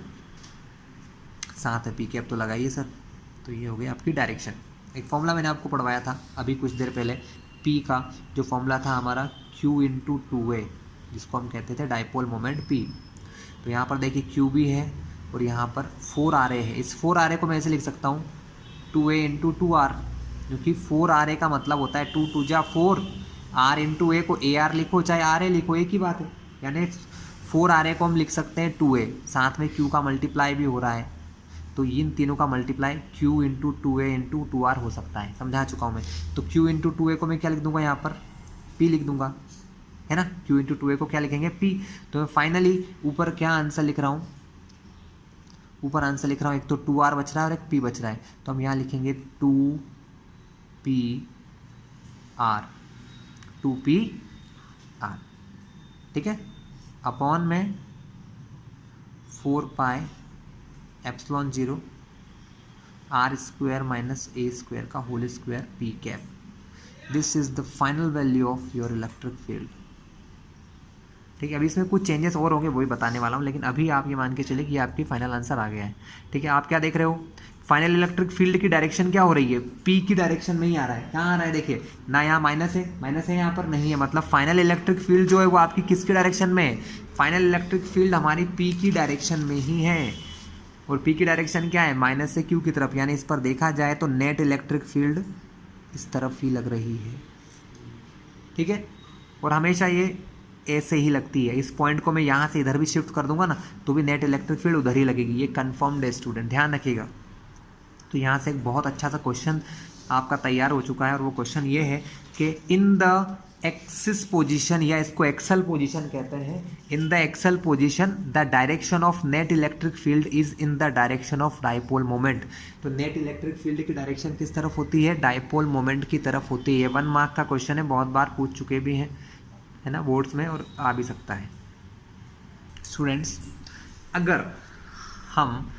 साथ में पी कैप तो लगाइए सर। तो ये हो गई आपकी डायरेक्शन। एक फॉर्मूला मैंने आपको पढ़वाया था अभी कुछ देर पहले, पी का जो फॉर्मूला था हमारा q इंटू 2a, जिसको हम कहते थे डाइपोल मोमेंट p। तो यहाँ पर देखिए q भी है और यहाँ पर 4ra है। इस 4ra को मैं ऐसे लिख सकता हूँ 2a इंटू 2r, क्योंकि 4ra का मतलब होता है 2 2 जा 4, r इंटू ए को ar लिखो चाहे ra लिखो, एक ही बात है। यानी 4ra को हम लिख सकते हैं 2a, साथ में q का मल्टीप्लाई भी हो रहा है, तो इन तीनों का multiply q into 2a into 2r हो सकता है, समझा चुका हूँ मैं। तो q इंटू 2a को मैं क्या लिख दूंगा, यहाँ पर p लिख दूंगा, है ना। q इंटू 2a को क्या लिखेंगे, p। तो मैं फाइनली ऊपर क्या आंसर लिख रहा हूँ, ऊपर आंसर लिख रहा हूँ, एक तो 2r बच रहा है और एक p बच रहा है, तो हम यहाँ लिखेंगे 2pr। ठीक है, अपॉन में 4 pi epsilon 0 r square minus a square का whole square p cap. This is the final value of your electric field. ठीक है, अभी इसमें कुछ चेंजेस और होंगे, वही बताने वाला हूँ, लेकिन अभी आप ये मान के चलिए कि आपकी फाइनल आंसर आ गया है। ठीक है, आप क्या देख रहे हो, फाइनल इलेक्ट्रिक फील्ड की डायरेक्शन क्या हो रही है, पी की डायरेक्शन में ही आ रहा है। कहाँ आ रहा है, देखिए ना, यहाँ माइनस है यहाँ पर नहीं है, मतलब फाइनल इलेक्ट्रिक फील्ड जो है वो आपकी किसकी डायरेक्शन में है, फाइनल इलेक्ट्रिक फील्ड हमारी पी की डायरेक्शन में ही है। और पी की डायरेक्शन क्या है, माइनस से क्यू की तरफ, यानी इस पर देखा जाए तो नेट इलेक्ट्रिक फील्ड इस तरफ ही लग रही है। ठीक है, और हमेशा ये ऐसे ही लगती है। इस पॉइंट को मैं यहाँ से इधर भी शिफ्ट कर दूंगा ना तो भी नेट इलेक्ट्रिक फील्ड उधर ही लगेगी, ये कन्फर्म्ड है स्टूडेंट, ध्यान रखिएगा। तो यहाँ से एक बहुत अच्छा सा क्वेश्चन आपका तैयार हो चुका है, और वो क्वेश्चन ये है कि इन द एक्सिस पोजीशन, या इसको एक्सल पोजीशन कहते हैं, in the axial position the direction of net electric field is in the direction of dipole moment. तो नेट इलेक्ट्रिक फील्ड की डायरेक्शन किस तरफ होती है, डाइपोल मोमेंट की तरफ होती है। 1 मार्क का क्वेश्चन है, बहुत बार पूछ चुके भी हैं, है ना, बोर्ड्स में, और आ भी सकता है। स्टूडेंट्स, अगर हम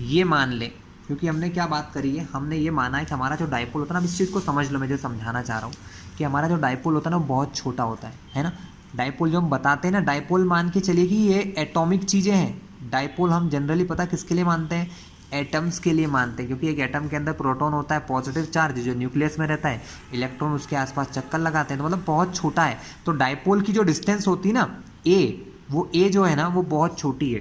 ये मान लें, क्योंकि हमने क्या बात करी है, हमने ये माना है कि हमारा जो डाइपोल होता है ना, इस चीज़ को समझ लो, मैं जो समझाना चाह रहा हूँ कि हमारा जो डाइपोल होता है ना वो बहुत छोटा होता है ना। डाइपोल जो हम बताते हैं ना, डाइपोल मान के चलिए कि ये एटॉमिक चीज़ें हैं। डाइपोल हम जनरली पता किसके लिए मानते हैं, एटम्स के लिए मानते हैं, क्योंकि एक एटम के अंदर प्रोटॉन होता है पॉजिटिव चार्ज जो न्यूक्लियस में रहता है, इलेक्ट्रॉन उसके आसपास चक्कर लगाते हैं, तो मतलब बहुत छोटा है। तो डाइपोल की जो डिस्टेंस होती है ना ए, वो ए जो है ना वो बहुत छोटी है।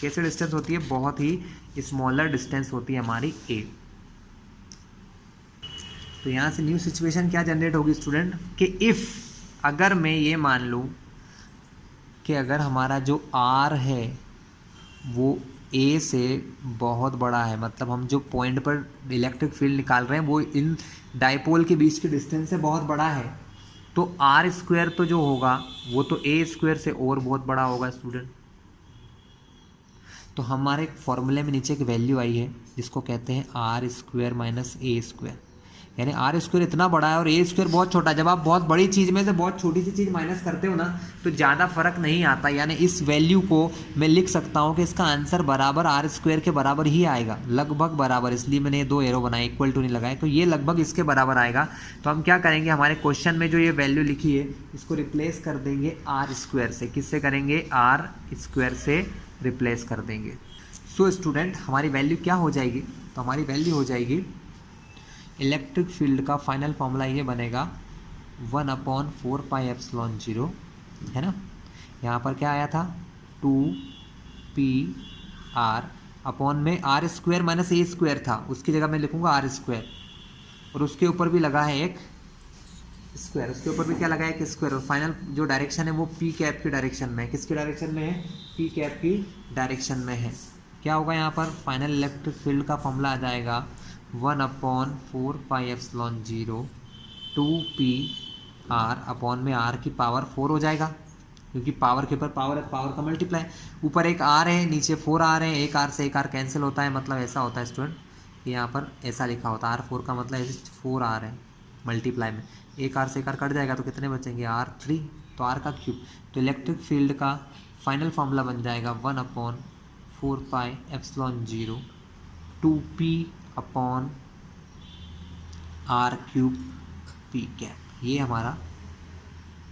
कैसे डिस्टेंस होती है, बहुत ही स्मॉलर डिस्टेंस होती है हमारी ए। तो यहाँ से न्यू सिचुएशन क्या जनरेट होगी स्टूडेंट, कि इफ़, अगर मैं ये मान लूँ कि अगर हमारा जो आर है वो ए से बहुत बड़ा है, मतलब हम जो पॉइंट पर इलेक्ट्रिक फील्ड निकाल रहे हैं वो इन डाइपोल के बीच की डिस्टेंस से बहुत बड़ा है, तो आर स्क्वायर तो जो होगा वो तो ए स्क्वायर से और बहुत बड़ा होगा स्टूडेंट। तो हमारे एक फॉर्मूले में नीचे एक वैल्यू आई है जिसको कहते हैं r square minus a square, यानी आर स्क्वायर इतना बड़ा है और ए स्क्वायर बहुत छोटा है। जब आप बहुत बड़ी चीज़ में से बहुत छोटी सी चीज़ माइनस करते हो ना तो ज़्यादा फर्क नहीं आता, यानी इस वैल्यू को मैं लिख सकता हूँ कि इसका आंसर बराबर आर स्क्वायर के बराबर ही आएगा, लगभग बराबर, इसलिए मैंने 2 एरो बनाए, इक्वल टू नहीं लगाए, तो ये लगभग इसके बराबर आएगा। तो हम क्या करेंगे, हमारे क्वेश्चन में जो ये वैल्यू लिखी है इसको रिप्लेस कर देंगे आर स्क्वायर से। किससे करेंगे, आर स्क्वायर से रिप्लेस कर देंगे। सो स्टूडेंट, हमारी वैल्यू क्या हो जाएगी, तो हमारी वैल्यू हो जाएगी इलेक्ट्रिक फील्ड का फाइनल फॉर्मूला ये बनेगा 1/4 पाई एप्सिलॉन 0, है ना। यहाँ पर क्या आया था 2p r अपॉन में r square minus a square था, उसकी जगह मैं लिखूँगा आर स्क्वायर, और उसके ऊपर भी लगा है एक स्क्वायर, उसके ऊपर भी क्या लगा है एक स्क्वायर, और फाइनल जो डायरेक्शन है वो पी कैप की डायरेक्शन में है। किसकी डायरेक्शन में है, पी कैप की डायरेक्शन में है। क्या होगा यहाँ पर, फाइनल इलेक्ट्रिक फील्ड का फॉर्मूला आ जाएगा 1/4 पाई एप्सिलॉन 0 2p r अपॉन में r की पावर 4 हो जाएगा, क्योंकि पावर के ऊपर पावर है, पावर का मल्टीप्लाई, ऊपर एक r है नीचे 4 r है, एक r से एक r कैंसिल होता है, मतलब ऐसा होता है स्टूडेंट, यहाँ पर ऐसा लिखा होता है r4 का मतलब ऐसे 4 r है मल्टीप्लाई में, एक r से एक r कट जाएगा तो कितने बचेंगे r3, तो r का क्यूब। तो इलेक्ट्रिक फील्ड का फाइनल फार्मूला बन जाएगा 1/4 पाई epsilon 0 2p upon r cube P cap. ये हमारा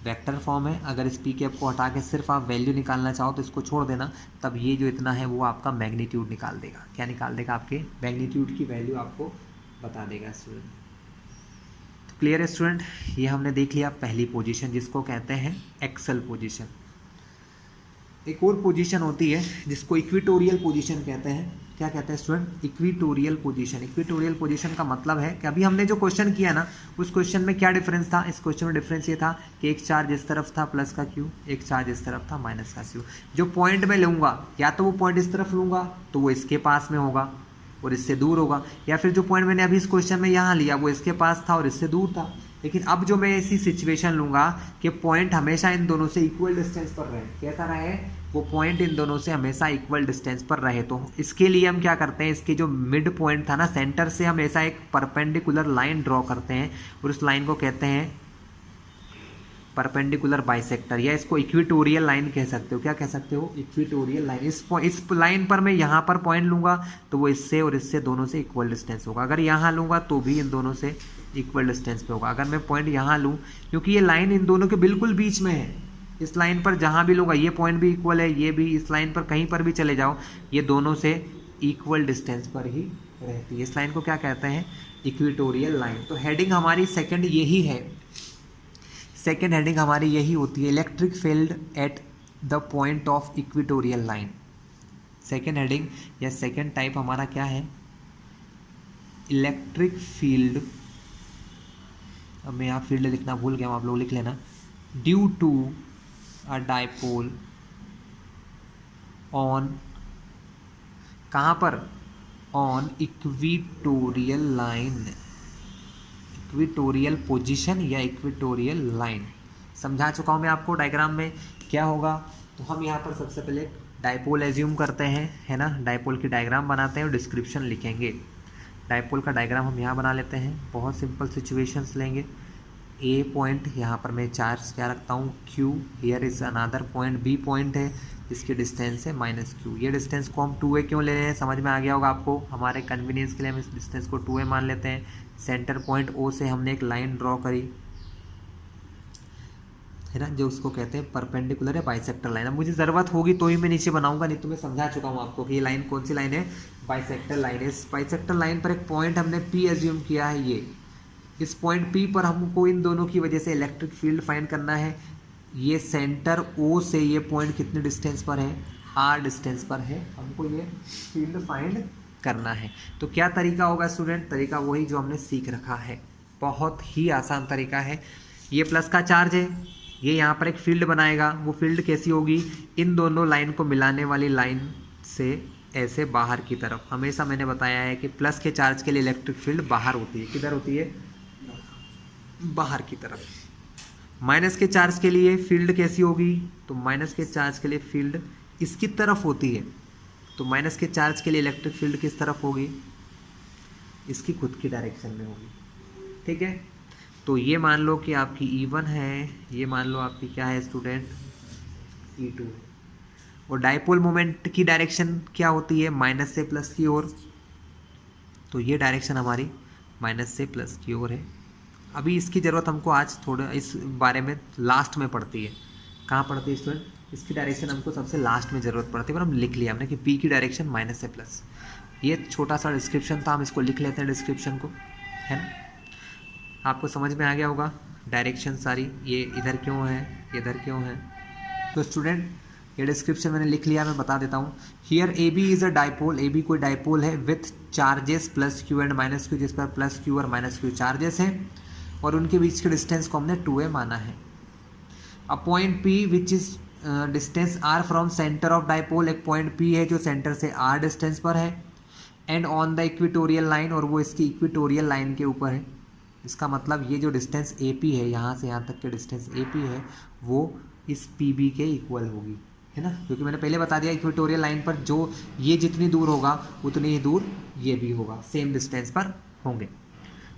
वेक्टर फॉर्म है। अगर इस पी कैप को हटा के सिर्फ आप वैल्यू निकालना चाहो तो इसको छोड़ देना, तब ये जो इतना है वो आपका मैग्नीट्यूड निकाल देगा। क्या निकाल देगा, आपके मैग्नीट्यूड की वैल्यू आपको बता देगा स्टूडेंट। तो क्लियर है स्टूडेंट, ये हमने देख लिया पहली पोजीशन जिसको कहते हैं एक्सल पोजीशन। एक और पोजीशन होती है जिसको इक्वेटोरियल पोजीशन कहते हैं। क्या कहते हैं student, equatorial position. Equatorial position का मतलब है कि अभी हमने जो क्वेश्चन किया ना उस क्वेश्चन में क्या डिफरेंस था, इस क्वेश्चन में डिफरेंस ये था कि एक चार्ज इस तरफ था प्लस का क्यू, एक चार्ज इस तरफ था माइनस का क्यू। जो पॉइंट मैं लूँगा या तो वो पॉइंट इस तरफ लूँगा तो वो इसके पास में होगा और इससे दूर होगा, या फिर जो पॉइंट मैंने अभी इस क्वेश्चन में यहाँ लिया वो इसके पास था और इससे दूर था। लेकिन अब जो मैं ऐसी सिचुएशन लूँगा कि पॉइंट हमेशा इन दोनों से इक्वल डिस्टेंस पर रहे, कैसा रहे, वो पॉइंट इन दोनों से हमेशा इक्वल डिस्टेंस पर रहे, तो इसके लिए हम क्या करते हैं, इसके जो मिड पॉइंट था ना सेंटर से हम ऐसा एक परपेंडिकुलर लाइन ड्रॉ करते हैं और उस लाइन को कहते हैं परपेंडिकुलर बाइसेक्टर, या इसको इक्विटोरियल लाइन कह सकते हो। क्या कह सकते हो? Equatorial line. इस लाइन पर मैं यहाँ पर पॉइंट लूँगा तो वो इससे और इससे दोनों से इक्वल डिस्टेंस होगा। अगर यहाँ लूँगा तो भी इन दोनों से इक्वल डिस्टेंस पे होगा। अगर मैं पॉइंट यहाँ लूँ, क्योंकि ये लाइन इन दोनों के बिल्कुल बीच में है, इस लाइन पर जहाँ भी लूँगा ये पॉइंट भी इक्वल है, ये भी, इस लाइन पर कहीं पर भी चले जाओ ये दोनों से इक्वल डिस्टेंस पर ही रहती है। इस लाइन को क्या कहते हैं? Equatorial line. तो हेडिंग हमारी सेकंड यही है, सेकेंड हेडिंग हमारी यही होती है, electric field at the point of equatorial line. Second heading या सेकेंड टाइप हमारा क्या है? Electric field. अब मैं यहाँ फील्ड लिखना भूल गया हूँ, आप लोग लिख लेना। Due to a dipole on, कहाँ पर? On equatorial line, equatorial position या इक्विटोरियल लाइन। समझा चुका हूँ मैं आपको डायग्राम में क्या होगा। तो हम यहाँ पर सबसे पहले डाइपोल एज्यूम करते हैं, है ना, डाइपोल की डायग्राम बनाते हैं और डिस्क्रिप्शन लिखेंगे। डाइपोल का डायग्राम हम यहाँ बना लेते हैं, बहुत सिंपल सिचुएशंस लेंगे। ए पॉइंट, यहाँ पर मैं चार्ज क्या रखता हूँ? Q। Here is another point, B point है, इसकी डिस्टेंस है -Q। ये डिस्टेंस को हम 2a क्यों ले रहे हैं समझ में आ गया होगा आपको। हमारे कन्वीनियंस के लिए हम इस डिस्टेंस को 2a मान लेते हैं। सेंटर पॉइंट O से हमने एक लाइन ड्रॉ करी, है ना, जो उसको कहते हैं परपेंडिकुलर या बाइसेक्टर लाइन। अब मुझे ज़रूरत होगी तो ही मैं नीचे बनाऊंगा, नहीं तो मैं समझा चुका हूँ आपको कि ये लाइन कौन सी लाइन है? बाइसेक्टर लाइन है। इस बाइसेक्टर लाइन पर एक पॉइंट हमने P एज्यूम किया है। ये इस पॉइंट P पर हमको इन दोनों की वजह से इलेक्ट्रिक फील्ड फाइंड करना है। ये सेंटर O से ये पॉइंट कितने डिस्टेंस पर है? R डिस्टेंस पर है, हमको ये फील्ड फाइंड करना है। तो क्या तरीका होगा स्टूडेंट? तरीका वही जो हमने सीख रखा है, बहुत ही आसान तरीका है। ये प्लस का चार्ज है, ये यहाँ पर एक फील्ड बनाएगा। वो फील्ड कैसी होगी? इन दोनों लाइन को मिलाने वाली लाइन से ऐसे बाहर की तरफ। हमेशा मैंने बताया है कि प्लस के चार्ज के लिए इलेक्ट्रिक फील्ड बाहर होती है। किधर होती है? बाहर की तरफ। माइनस के चार्ज के लिए फील्ड कैसी होगी? तो माइनस के चार्ज के लिए फील्ड इसकी तरफ होती है। तो माइनस के चार्ज के लिए इलेक्ट्रिक फील्ड किस तरफ होगी? इसकी खुद की डायरेक्शन में होगी। ठीक है, तो ये मान लो कि आपकी E1 है, ये मान लो आपकी क्या है स्टूडेंट? E2 है। और डाइपोल मोमेंट की डायरेक्शन क्या होती है? माइनस से प्लस की ओर। तो ये डायरेक्शन हमारी माइनस से प्लस की ओर है। अभी इसकी ज़रूरत हमको आज थोड़ा इस बारे में लास्ट में पड़ती है। कहाँ पड़ती है स्टूडेंट? इसकी डायरेक्शन हमको सबसे लास्ट में ज़रूरत पड़ती है, पर हम लिख लिया हमने कि P की डायरेक्शन माइनस से प्लस। ये छोटा सा डिस्क्रिप्शन था, हम इसको लिख लेते हैं डिस्क्रिप्शन को, है ना। आपको समझ में आ गया होगा डायरेक्शन सारी, ये इधर क्यों है, इधर क्यों है। तो स्टूडेंट ये डिस्क्रिप्शन मैंने लिख लिया, मैं बता देता हूँ। Here AB is a dipole, AB कोई डाइपोल है with charges +Q and -Q, जिस पर +Q और -Q चार्जेस हैं, और उनके बीच के डिस्टेंस को हमने 2a माना है। A point P which is distance R from centre of dipole, एक पॉइंट P है जो सेंटर से R डिस्टेंस पर है, and on the equatorial line, और वो इसकी इक्विटोरियल लाइन के ऊपर है। इसका मतलब ये जो डिस्टेंस AP है, यहाँ से यहाँ तक के डिस्टेंस AP है, वो इस PB के इक्वल होगी, है ना, क्योंकि मैंने पहले बता दिया इक्विटोरियल लाइन पर जो ये जितनी दूर होगा उतनी ही दूर ये भी होगा, सेम डिस्टेंस पर होंगे,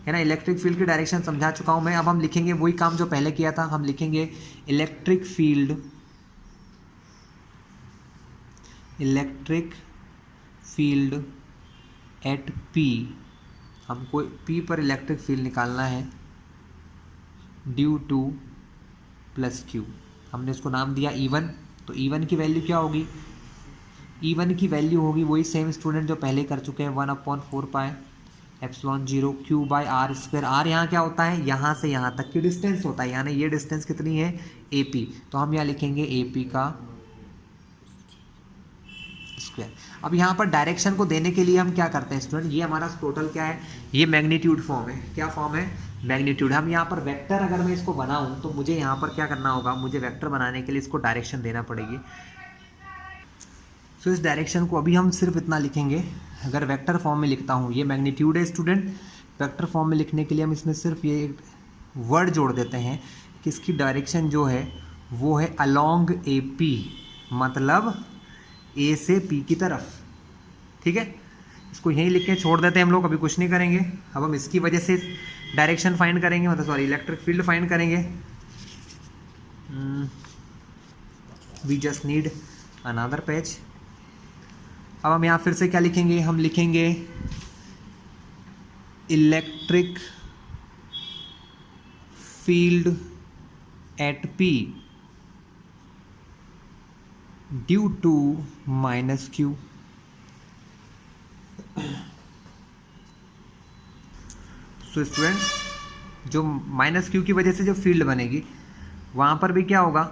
है ना। इलेक्ट्रिक फील्ड की डायरेक्शन समझा चुका हूँ मैं। अब हम लिखेंगे वही काम जो पहले किया था, हम लिखेंगे इलेक्ट्रिक फील्ड एट P। हमको P पर इलेक्ट्रिक फील्ड निकालना है ड्यू टू +Q। हमने उसको नाम दिया E1। तो E1 की वैल्यू क्या होगी? E1 की वैल्यू होगी वही सेम स्टूडेंट जो पहले कर चुके हैं, 1/4π ε0 Q/r²। R यहाँ क्या होता है? यहाँ से यहाँ तक की डिस्टेंस होता है, यानी ये डिस्टेंस कितनी है? AP। तो हम यहाँ लिखेंगे AP का स्क्वायर। अब यहाँ पर डायरेक्शन को देने के लिए हम क्या करते हैं स्टूडेंट? ये हमारा टोटल क्या है? ये मैग्नीट्यूड फॉर्म है। क्या फॉर्म है? मैग्नीट्यूड। हम यहाँ पर वेक्टर अगर मैं इसको बनाऊँ तो मुझे यहाँ पर क्या करना होगा? मुझे वेक्टर बनाने के लिए इसको डायरेक्शन देना पड़ेगी। तो इस डायरेक्शन को अभी हम सिर्फ इतना लिखेंगे। अगर वेक्टर फॉर्म में लिखता हूँ, ये मैग्नीट्यूड है स्टूडेंट, वेक्टर फॉर्म में लिखने के लिए हम इसमें सिर्फ ये वर्ड जोड़ देते हैं कि इसकी डायरेक्शन जो है वो है अलोंग AP, मतलब A से P की तरफ। ठीक है, इसको यहीं लिख के छोड़ देते हैं हम लोग, अभी कुछ नहीं करेंगे। अब हम इसकी वजह से डायरेक्शन फाइंड करेंगे, मतलब सॉरी इलेक्ट्रिक फील्ड फाइंड करेंगे। We just need another page. अब हम यहाँ फिर से क्या लिखेंगे, हम लिखेंगे electric field at P due to minus Q। So student, जो माइनस Q की वजह से जो फील्ड बनेगी वहाँ पर भी क्या होगा,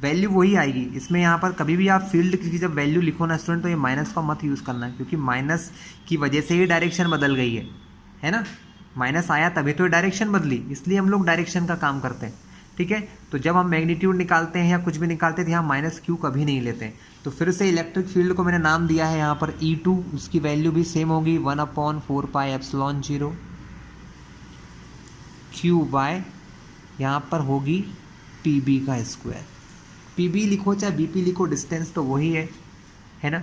वैल्यू वही आएगी। इसमें यहाँ पर कभी भी आप फील्ड की जब वैल्यू लिखो ना स्टूडेंट, तो ये माइनस का मत यूज़ करना है, क्योंकि माइनस की वजह से ही डायरेक्शन बदल गई है ना। माइनस आया तभी तो डायरेक्शन बदली, इसलिए हम लोग डायरेक्शन का काम करते हैं। ठीक है, तो जब हम मैग्नीट्यूड निकालते हैं या कुछ भी निकालते हैं तो यहाँ माइनस Q कभी नहीं लेते हैं। तो फिर से इलेक्ट्रिक फील्ड को मैंने नाम दिया है यहाँ पर E2, उसकी वैल्यू भी सेम होगी 1/4πε0 Q बाय यहाँ पर होगी PB का स्क्वायर। PB लिखो चाहे BP लिखो, डिस्टेंस तो वही है ना,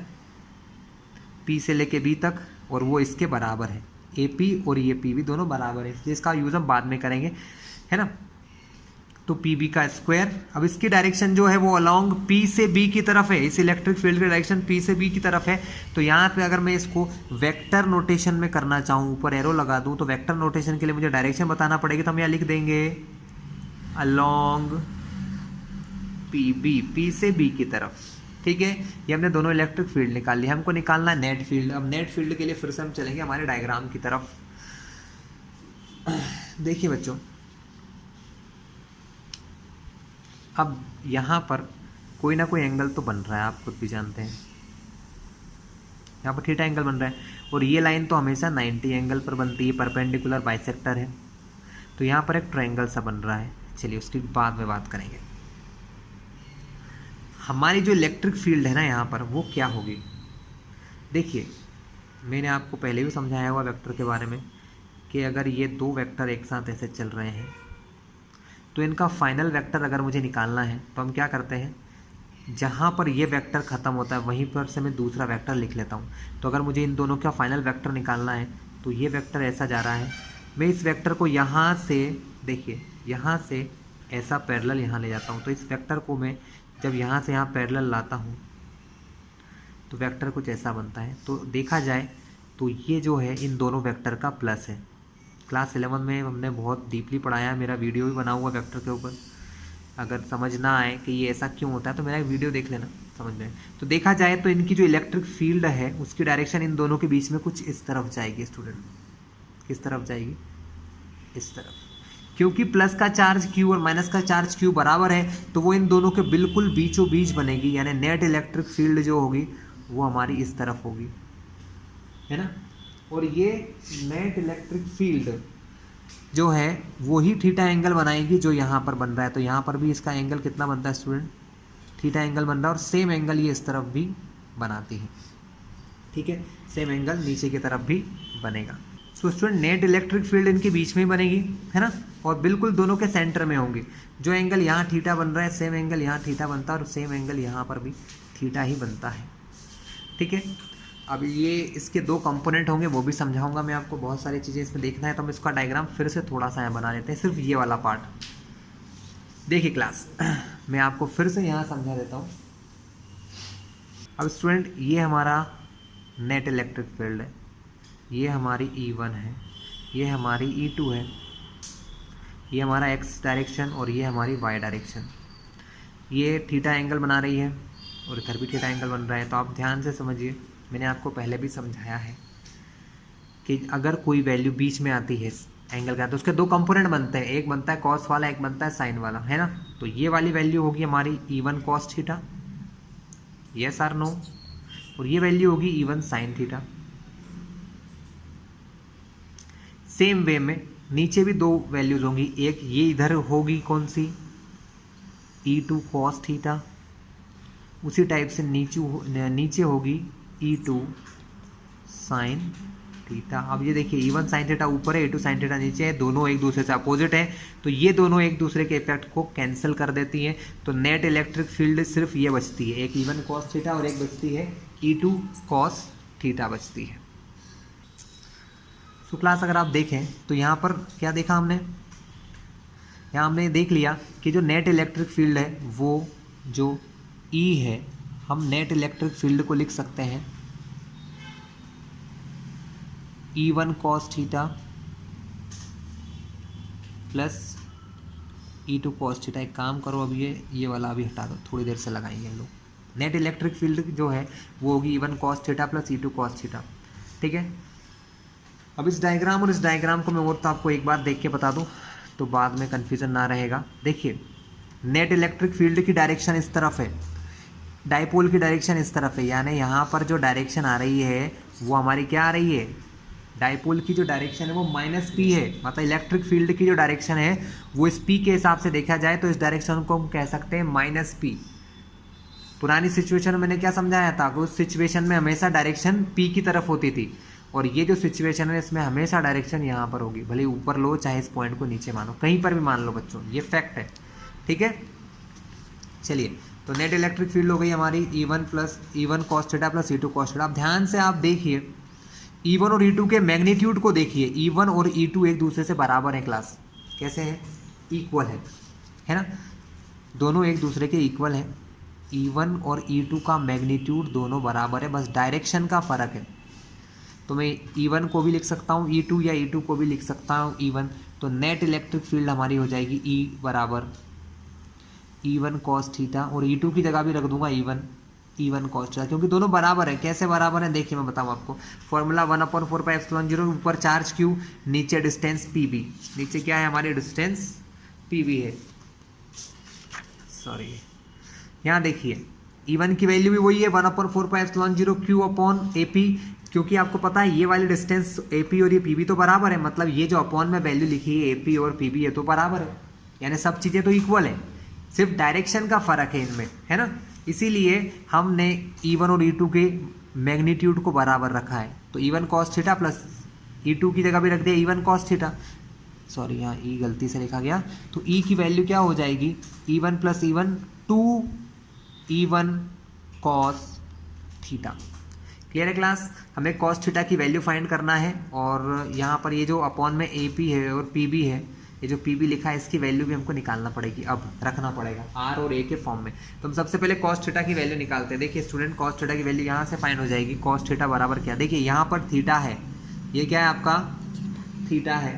P से लेके B तक, और वो इसके बराबर है। AP और ये PB दोनों बराबर है, इसलिए इसका यूज़ हम बाद में करेंगे, है ना। तो PB का स्क्वायर, अब इसकी डायरेक्शन जो है वो अलोंग P से B की तरफ है, इस इलेक्ट्रिक फील्ड की डायरेक्शन P से B की तरफ है। तो यहाँ पे अगर मैं इसको वेक्टर नोटेशन में करना चाहूँ, ऊपर एरो लगा दूँ, तो वेक्टर नोटेशन के लिए मुझे डायरेक्शन बताना पड़ेगी। तो हम यहाँ लिख देंगे अलोंग PB, P से B की तरफ। ठीक है, ये हमने दोनों इलेक्ट्रिक फील्ड निकाल लिया, हमको निकालना है नेट फील्ड। अब नेट फील्ड के लिए फिर से हम चलेंगे हमारे डायग्राम की तरफ। देखिए बच्चों, अब यहाँ पर कोई ना कोई एंगल तो बन रहा है, आप खुद भी जानते हैं। यहाँ पर थीटा एंगल बन रहा है, और ये लाइन तो हमेशा 90 एंगल पर बनती है, परपेंडिकुलर बाइसेक्टर है। तो यहाँ पर एक ट्रायंगल सा बन रहा है, चलिए उसकी बाद में बात करेंगे। हमारी जो इलेक्ट्रिक फील्ड है ना यहाँ पर, वो क्या होगी। देखिए, मैंने आपको पहले भी समझाया हुआ वेक्टर के बारे में कि अगर ये दो वेक्टर एक साथ ऐसे चल रहे हैं तो इनका फाइनल वेक्टर अगर मुझे निकालना है तो हम क्या करते हैं, जहाँ पर ये वेक्टर ख़त्म होता है वहीं पर से मैं दूसरा वेक्टर लिख लेता हूँ। तो अगर मुझे इन दोनों का फाइनल वेक्टर निकालना है तो ये वेक्टर ऐसा जा रहा है, मैं इस वेक्टर को यहाँ से, देखिए यहाँ से ऐसा पैरेलल यहाँ ले जाता हूँ। तो इस वेक्टर को मैं जब यहाँ से यहाँ पैरेलल लाता हूँ तो वेक्टर कुछ ऐसा बनता है। तो देखा जाए तो ये जो है इन दोनों वेक्टर का प्लस है। क्लास 11 में हमने बहुत डीपली पढ़ाया, मेरा वीडियो भी बना हुआ वेक्टर के ऊपर। अगर समझ ना आए कि ये ऐसा क्यों होता है तो मेरा एक वीडियो देख लेना, समझ में। तो देखा जाए तो इनकी जो इलेक्ट्रिक फील्ड है उसकी डायरेक्शन इन दोनों के बीच में कुछ इस तरफ जाएगी स्टूडेंट। किस तरफ जाएगी, इस तरफ, क्योंकि प्लस का चार्ज Q और माइनस का चार्ज Q बराबर है, तो वो इन दोनों के बिल्कुल बीचों बीच बनेगी, यानी नेट इलेक्ट्रिक फील्ड जो होगी वो हमारी इस तरफ होगी, है ना। और ये नेट इलेक्ट्रिक फील्ड जो है वो ही थीटा एंगल बनाएगी जो यहाँ पर बन रहा है। तो यहाँ पर भी इसका एंगल कितना बनता है स्टूडेंट, थीटा एंगल बन रहा है, और सेम एंगल ये इस तरफ भी बनाती है। ठीक है, सेम एंगल नीचे की तरफ भी बनेगा। तो स्टूडेंट, नेट इलेक्ट्रिक फील्ड इनके बीच में ही बनेगी, है ना, और बिल्कुल दोनों के सेंटर में होंगी। जो एंगल यहाँ थीटा बन रहा है सेम एंगल यहाँ थीटा बनता है, और सेम एंगल यहाँ पर भी थीटा ही बनता है। ठीक है, अब ये इसके दो कंपोनेंट होंगे, वो भी समझाऊंगा मैं आपको। बहुत सारी चीज़ें इसमें देखना है तो हम इसका डायग्राम फिर से थोड़ा सा यहाँ बना लेते हैं, सिर्फ ये वाला पार्ट। देखिए क्लास, मैं आपको फिर से यहाँ समझा देता हूँ। अब स्टूडेंट, ये हमारा नेट इलेक्ट्रिक फील्ड है, ये हमारी E1 है, ये हमारी E2 है, ये हमारा X डायरेक्शन और ये हमारी Y डायरेक्शन। ये थीटा एंगल बना रही है और इधर भी थीटा एंगल बन रहा है। तो आप ध्यान से समझिए, मैंने आपको पहले भी समझाया है कि अगर कोई वैल्यू बीच में आती है एंगल का तो उसके दो कंपोनेंट बनते हैं, एक बनता है कॉस वाला, एक बनता है साइन वाला, है ना। तो ये वाली वैल्यू होगी हमारी E1 cos theta, yes or no, और ये वैल्यू होगी E1 sine theta. Same way में नीचे भी दो वैल्यूज होंगी, एक ये इधर होगी कौन सी, E2 कॉस थीटा, उसी टाइप से नीचे होगी E2 साइन थीटा। अब ये देखिए, E1 साइन थीटा ऊपर है, E2 साइन थीटा नीचे है, दोनों एक दूसरे से अपोजिट है, तो ये दोनों एक दूसरे के इफेक्ट को कैंसिल कर देती हैं। तो नेट इलेक्ट्रिक फील्ड सिर्फ ये बचती है, एक E1 कॉस थीटा और एक बचती है E2 कॉस थीटा बचती है। सो क्लास, अगर आप देखें तो यहाँ पर क्या देखा हमने, यहाँ हमने देख लिया कि जो नेट इलेक्ट्रिक फील्ड है वो जो E है, हम नेट इलेक्ट्रिक फील्ड को लिख सकते हैं E1 cos theta plus E2 cos theta. एक काम करो, अब ये वाला अभी हटा दो, थोड़ी देर से लगाएंगे हम लोग। नेट इलेक्ट्रिक फील्ड जो है वो होगी E1 cos theta plus E2 cos theta, ठीक है। अब इस डायग्राम और इस डायग्राम को मैं और तो आपको एक बार देख के बता दूं तो बाद में कन्फ्यूज़न ना रहेगा। देखिए, नेट इलेक्ट्रिक फील्ड की डायरेक्शन इस तरफ है, डाइपोल की डायरेक्शन इस तरफ है, यानी यहाँ पर जो डायरेक्शन आ रही है वो हमारी क्या आ रही है, डाइपोल की जो डायरेक्शन है वो -p है। मतलब इलेक्ट्रिक फील्ड की जो डायरेक्शन है वो इस p के हिसाब से देखा जाए तो इस डायरेक्शन को हम कह सकते हैं -p। पुरानी सिचुएशन में मैंने क्या समझाया था कि उस सिचुएशन में हमेशा डायरेक्शन p की तरफ होती थी, और ये जो सिचुएशन है इसमें हमेशा डायरेक्शन यहाँ पर होगी, भले ऊपर लो चाहे इस पॉइंट को नीचे मानो, कहीं पर भी मान लो बच्चों, ये फैक्ट है, ठीक है। चलिए, तो नेट इलेक्ट्रिक फील्ड हो गई हमारी E1 cos theta plus E2 cos theta. अब ध्यान से आप देखिए E1 और E2 के मैग्नीट्यूड को देखिए, E1 और E2 एक दूसरे से बराबर है क्लास, कैसे है, इक्वल है ना, दोनों एक दूसरे के इक्वल है। E1 और E2 का मैग्नीट्यूड दोनों बराबर है, बस डायरेक्शन का फर्क है। तो मैं E1 को भी लिख सकता हूँ E2 या E2 को भी लिख सकता हूँ E1। तो नेट इलेक्ट्रिक फील्ड हमारी हो जाएगी E बराबर E1 cos थीटा, और E2 की जगह भी रख दूंगा E1 cos थीटा, क्योंकि दोनों बराबर है। कैसे बराबर है देखिए मैं बताऊँ आपको, फॉर्मूला 1/4πε0, ऊपर चार्ज Q, नीचे डिस्टेंस PB, नीचे क्या है हमारी डिस्टेंस PB है, सॉरी यहाँ देखिए E1 की वैल्यू भी वही है 1/4πε0 Q/AP, क्योंकि आपको पता है ये वाली डिस्टेंस AP और ये PB तो बराबर है, मतलब ये जो अपॉन में वैल्यू लिखी है AP और PB है तो बराबर है, यानी सब चीज़ें तो इक्वल है, सिर्फ डायरेक्शन का फ़र्क है इनमें, है ना। इसीलिए हमने E1 और E2 के मैग्नीट्यूड को बराबर रखा है। तो E1 cos theta plus E2 की जगह भी रख दिया E1 cos थीटा, सॉरी यहाँ E गलती से लिखा गया, तो E की वैल्यू क्या हो जाएगी, E1 plus E1 2E1 cos theta. Clear है क्लास। हमें cos थीटा की वैल्यू फाइंड करना है, और यहाँ पर ये जो अपॉन में AP है और PB है, ये जो PB लिखा है इसकी वैल्यू भी हमको निकालना पड़ेगी, अब रखना पड़ेगा R और A के फॉर्म में। तो हम सबसे पहले cos थीटा की वैल्यू निकालते हैं। देखिए स्टूडेंट, cos थीटा की वैल्यू यहाँ से फाइंड हो जाएगी, cos थीटा बराबर क्या, देखिए यहाँ पर थीटा है, ये क्या है आपका थीटा है,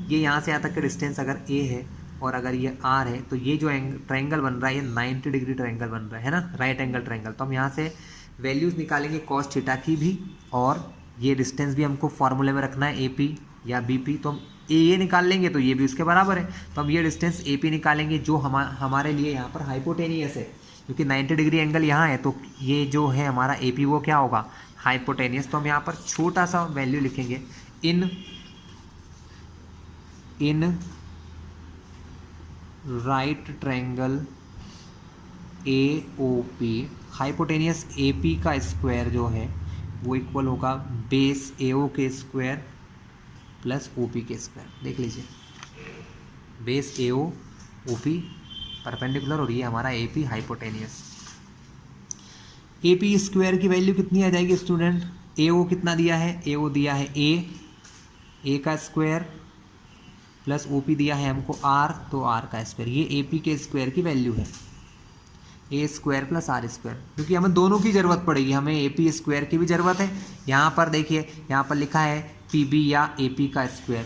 ये यहाँ से यहाँ तक का डिस्टेंस अगर A है और अगर ये R है, तो ये जो ट्रायंगल बन रहा है ये 90 डिग्री ट्रायंगल बन रहा है ना, राइट एंगल ट्रायंगल। तो हम यहाँ से वैल्यूज़ निकालेंगे cos थीटा की भी, और ये डिस्टेंस भी हमको फॉर्मूले में रखना है AP या BP, तो हम ये निकाल लेंगे तो ये भी उसके बराबर है। तो हम ये डिस्टेंस AP निकालेंगे जो हमारे लिए यहाँ पर हाइपोटेनियस है, क्योंकि 90 डिग्री एंगल यहाँ है, तो ये जो है हमारा AP वो क्या होगा, हाइपोटेनियस। तो हम यहाँ पर छोटा सा वैल्यू लिखेंगे, in right triangle AOP, hypotenuse AP का स्क्वायर जो है वो इक्वल होगा बेस AO के स्क्वायर प्लस OP के स्क्वायर। देख लीजिए, बेस AO OP परपेंडिकुलर, और ये हमारा AP हाइपोटेनियस। AP स्क्वायर की वैल्यू कितनी आ जाएगी स्टूडेंट, AO कितना दिया है, AO दिया है A का स्क्वायर प्लस OP दिया है हमको R, तो R का स्क्वायर, ये AP के स्क्वायर की वैल्यू है, A square plus R square, क्योंकि हमें दोनों की ज़रूरत पड़ेगी, हमें AP स्क्वायर की भी ज़रूरत है। यहाँ पर देखिए, यहाँ पर लिखा है PB या AP का स्क्वायर,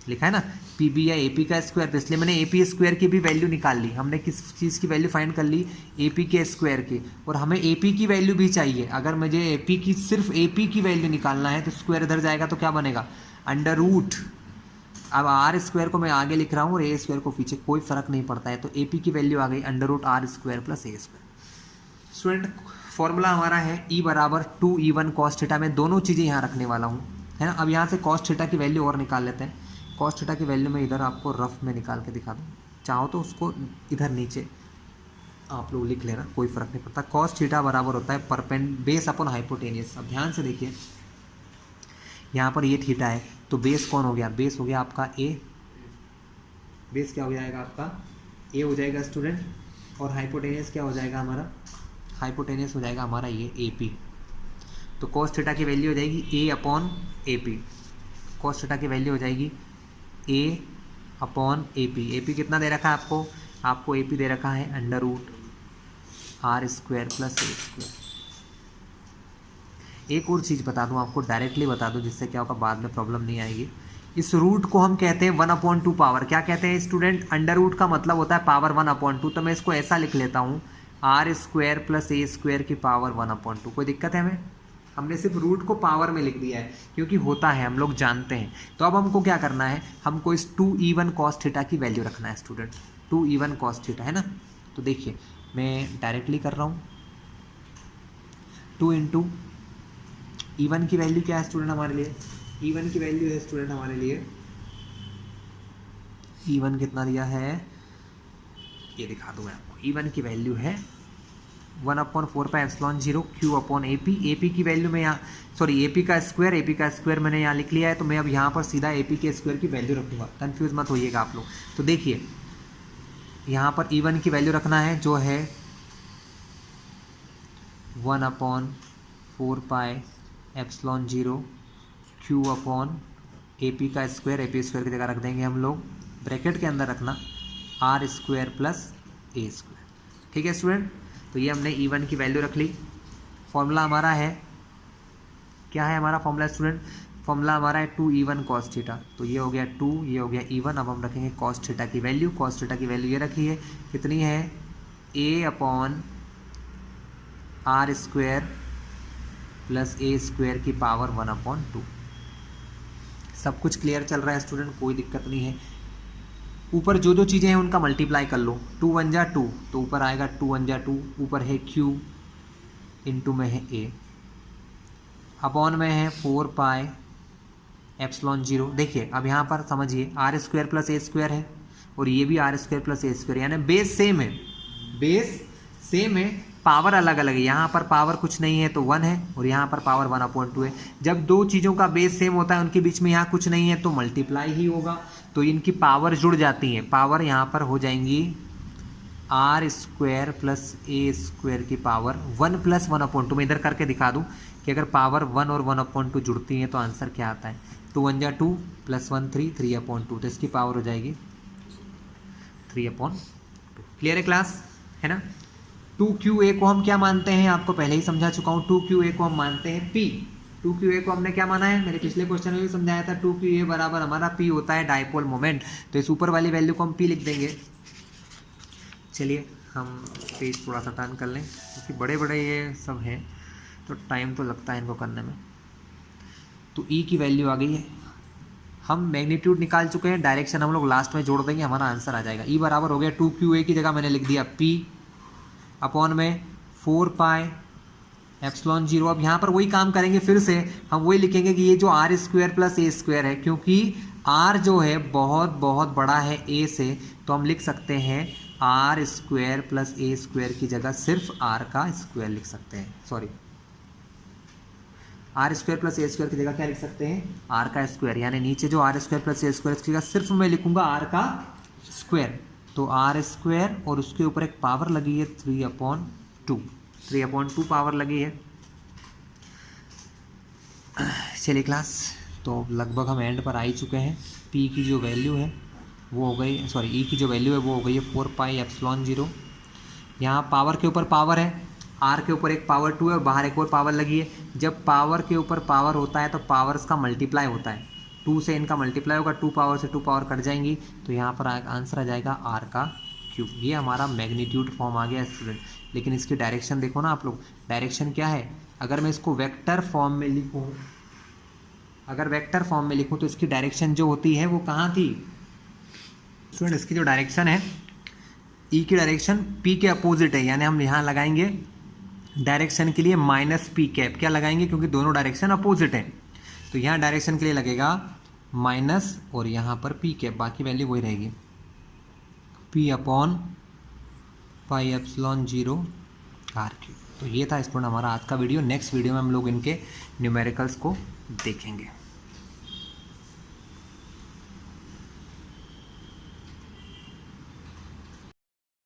लिखा है ना PB या AP का स्क्वायर, तो इसलिए मैंने AP स्क्वायर की भी वैल्यू निकाल ली। हमने किस चीज़ की वैल्यू फाइंड कर ली, AP के स्क्वायर की, और हमें AP की वैल्यू भी चाहिए। अगर मुझे AP की सिर्फ AP की वैल्यू निकालना है तो स्क्वायर इधर जाएगा तो क्या बनेगा, अंडर रूट। अब R स्क्वायर को मैं आगे लिख रहा हूँ और A स्क्वायर को पीछे, कोई फर्क नहीं पड़ता है, तो AP की वैल्यू आ गई under root R square plus A square. Student, formula हमारा है E बराबर 2E1 cos थीटा, में दोनों चीज़ें यहाँ रखने वाला हूँ, है ना। अब यहाँ से cos थीटा की वैल्यू और निकाल लेते हैं। cos थीटा की वैल्यू मैं इधर आपको रफ में निकाल के दिखा दूँ, चाहो तो उसको इधर नीचे आप लोग लिख लेना, कोई फ़र्क नहीं पड़ता। cos थीटा बराबर होता है बेस अपॉन हाइपोटेनियस। अब ध्यान से देखिए, यहाँ पर ये थीटा है, तो बेस कौन हो गया, बेस हो गया आपका A, बेस क्या हो जाएगा आपका A हो जाएगा स्टूडेंट, और हाइपोटेनियस क्या हो जाएगा हमारा, हाइपोटेनियस हो जाएगा हमारा ये AP। तो cos थीटा की वैल्यू हो जाएगी A upon AP, cos theta की वैल्यू हो जाएगी A अपॉन ए पी कितना दे रखा है आपको ए पी दे रखा है under root r square plus a square. एक और चीज़ बता दूं आपको, डायरेक्टली बता दूं, जिससे क्या होगा बाद में प्रॉब्लम नहीं आएगी। इस रूट को हम कहते हैं 1/2 पावर। क्या कहते हैं स्टूडेंट? अंडर रूट का मतलब होता है पावर 1/2। तो मैं इसको ऐसा लिख लेता हूँ r square plus a square की पावर 1/2। कोई दिक्कत है हमें? हमने सिर्फ रूट को पावर में लिख दिया है क्योंकि होता है, हम लोग जानते हैं। तो अब हमको क्या करना है, हमको इस 2e1 cos थीटा की वैल्यू रखना है स्टूडेंट। 2e1 cos थीटा है ना। तो देखिए मैं डायरेक्टली कर रहा हूँ, 2 इंटू E1 की वैल्यू क्या है स्टूडेंट हमारे लिए? E1 की वैल्यू है स्टूडेंट हमारे लिए, E1 कितना दिया है ये दिखा दूँ मैं आपको। E1 की वैल्यू है 1/4 पाई epsilon 0 Q upon A P की वैल्यू में यहाँ ए पी का स्क्वायर मैंने यहाँ लिख लिया है। तो मैं अब यहाँ पर सीधा ए पी के स्क्वायर की वैल्यू रखूँगा, कन्फ्यूज़ मत होइएगा आप लोग। तो देखिए यहाँ पर E1 की वैल्यू रखना है जो है 1/4 पाई epsilon 0 Q upon A P square की जगह रख देंगे हम लोग, ब्रैकेट के अंदर रखना r square plus a square. ठीक है स्टूडेंट, तो ये हमने E1 की वैल्यू रख ली। फॉर्मूला हमारा है, क्या है हमारा फॉर्मूला स्टूडेंट? फॉर्मूला हमारा है 2e1 cos थीटा। तो ये हो गया 2, ये हो गया E1। अब हम रखेंगे cos थीटा की वैल्यू। cos थीटा की वैल्यू ये रखी है, कितनी है? a upon r square plus a square की पावर 1/2। सब कुछ क्लियर चल रहा है स्टूडेंट, कोई दिक्कत नहीं है। ऊपर जो जो चीज़ें हैं उनका मल्टीप्लाई कर लो। 2 1 जा 2, तो ऊपर आएगा 2 1 जा 2, ऊपर है Q, इंटू में है A, अपॉन में है 4 पाई एप्सिलॉन 0। देखिए अब यहाँ पर समझिए r square plus a square है और ये भी r square plus a square, यानी बेस सेम है, बेस सेम है, पावर अलग अलग है। यहाँ पर पावर कुछ नहीं है तो 1 है और यहाँ पर पावर 1/2 है। जब दो चीज़ों का बेस सेम होता है, उनके बीच में यहाँ कुछ नहीं है तो मल्टीप्लाई ही होगा, तो इनकी पावर जुड़ जाती है। पावर यहाँ पर हो जाएंगी r square plus a square की पावर 1 प्लस 1/2। मैं इधर करके दिखा दूँ कि अगर पावर 1 और 1/2 जुड़ती हैं तो आंसर क्या आता है? 2 1 जा 2 प्लस 1 3, 3/2। तो इसकी पावर हो जाएगी 3/2। क्लियर है क्लास, है ना। 2QA को हम क्या मानते हैं? आपको पहले ही समझा चुका हूँ। 2QA को हम मानते हैं P। 2QA को हमने क्या माना है? मेरे पिछले क्वेश्चन में भी समझाया था। 2QA बराबर हमारा P होता है डाइपोल मोमेंट। तो इस ऊपर वाली वैल्यू को हम P लिख देंगे। चलिए हम पेज थोड़ा सा टर्न कर लें क्योंकि बड़े बड़े ये सब हैं तो टाइम तो लगता है इनको करने में। तो E की वैल्यू आ गई है, हम मैग्नीट्यूड निकाल चुके हैं, डायरेक्शन हम लोग लास्ट में जोड़ देंगे, हमारा आंसर आ जाएगा। E बराबर हो गया 2QA की जगह मैंने लिख दिया P अपॉन में 4 पाई एप्सिलॉन 0। अब यहाँ पर वही काम करेंगे, फिर से हम वही लिखेंगे कि ये जो r square plus a square है, क्योंकि आर जो है बहुत बहुत बड़ा है ए से, तो हम लिख सकते हैं r square plus a square की जगह सिर्फ आर का स्क्वायर लिख सकते हैं। Sorry, r square plus a square की जगह क्या लिख सकते हैं? आर का स्क्वायर। यानी नीचे जो r square plus a square की जगह सिर्फ मैं लिखूंगा आर का स्क्वायर। तो आर स्क्वायर और उसके ऊपर एक पावर लगी है 3/2, 3/2 पावर लगी है। चलिए क्लास, तो लगभग हम एंड पर आ ही चुके हैं। P की जो वैल्यू है वो हो गई, E की जो वैल्यू है वो हो गई है 4 पाई एप्सिलॉन 0। यहाँ पावर के ऊपर पावर है, R के ऊपर एक पावर 2 है और बाहर एक और पावर लगी है। जब पावर के ऊपर पावर होता है तो पावर्स का मल्टीप्लाई होता है, 2 से इनका मल्टीप्लाई होगा, 2 पावर से 2 पावर कट जाएंगी, तो यहाँ पर आंसर आ जाएगा R का क्यूब। ये हमारा मैग्नीट्यूड फॉर्म आ गया स्टूडेंट। लेकिन इसकी डायरेक्शन देखो ना आप लोग, डायरेक्शन क्या है? अगर मैं इसको वेक्टर फॉर्म में लिखूँ, अगर वेक्टर फॉर्म में लिखूँ तो इसकी डायरेक्शन जो होती है वो कहाँ थी स्टूडेंट? इसकी जो डायरेक्शन है, E की डायरेक्शन P के अपोजिट है, यानी हम यहाँ लगाएंगे डायरेक्शन के लिए -P कैप। क्या लगाएंगे? क्योंकि दोनों डायरेक्शन अपोजिट है, तो यहाँ डायरेक्शन के लिए लगेगा माइनस और यहाँ पर P कैप, बाकी वैल्यू वही रहेगी P upon pi epsilon 0 R cube. तो ये था स्टूडेंट हमारा आज का वीडियो। नेक्स्ट वीडियो में हम लोग इनके न्यूमेरिकल्स को देखेंगे।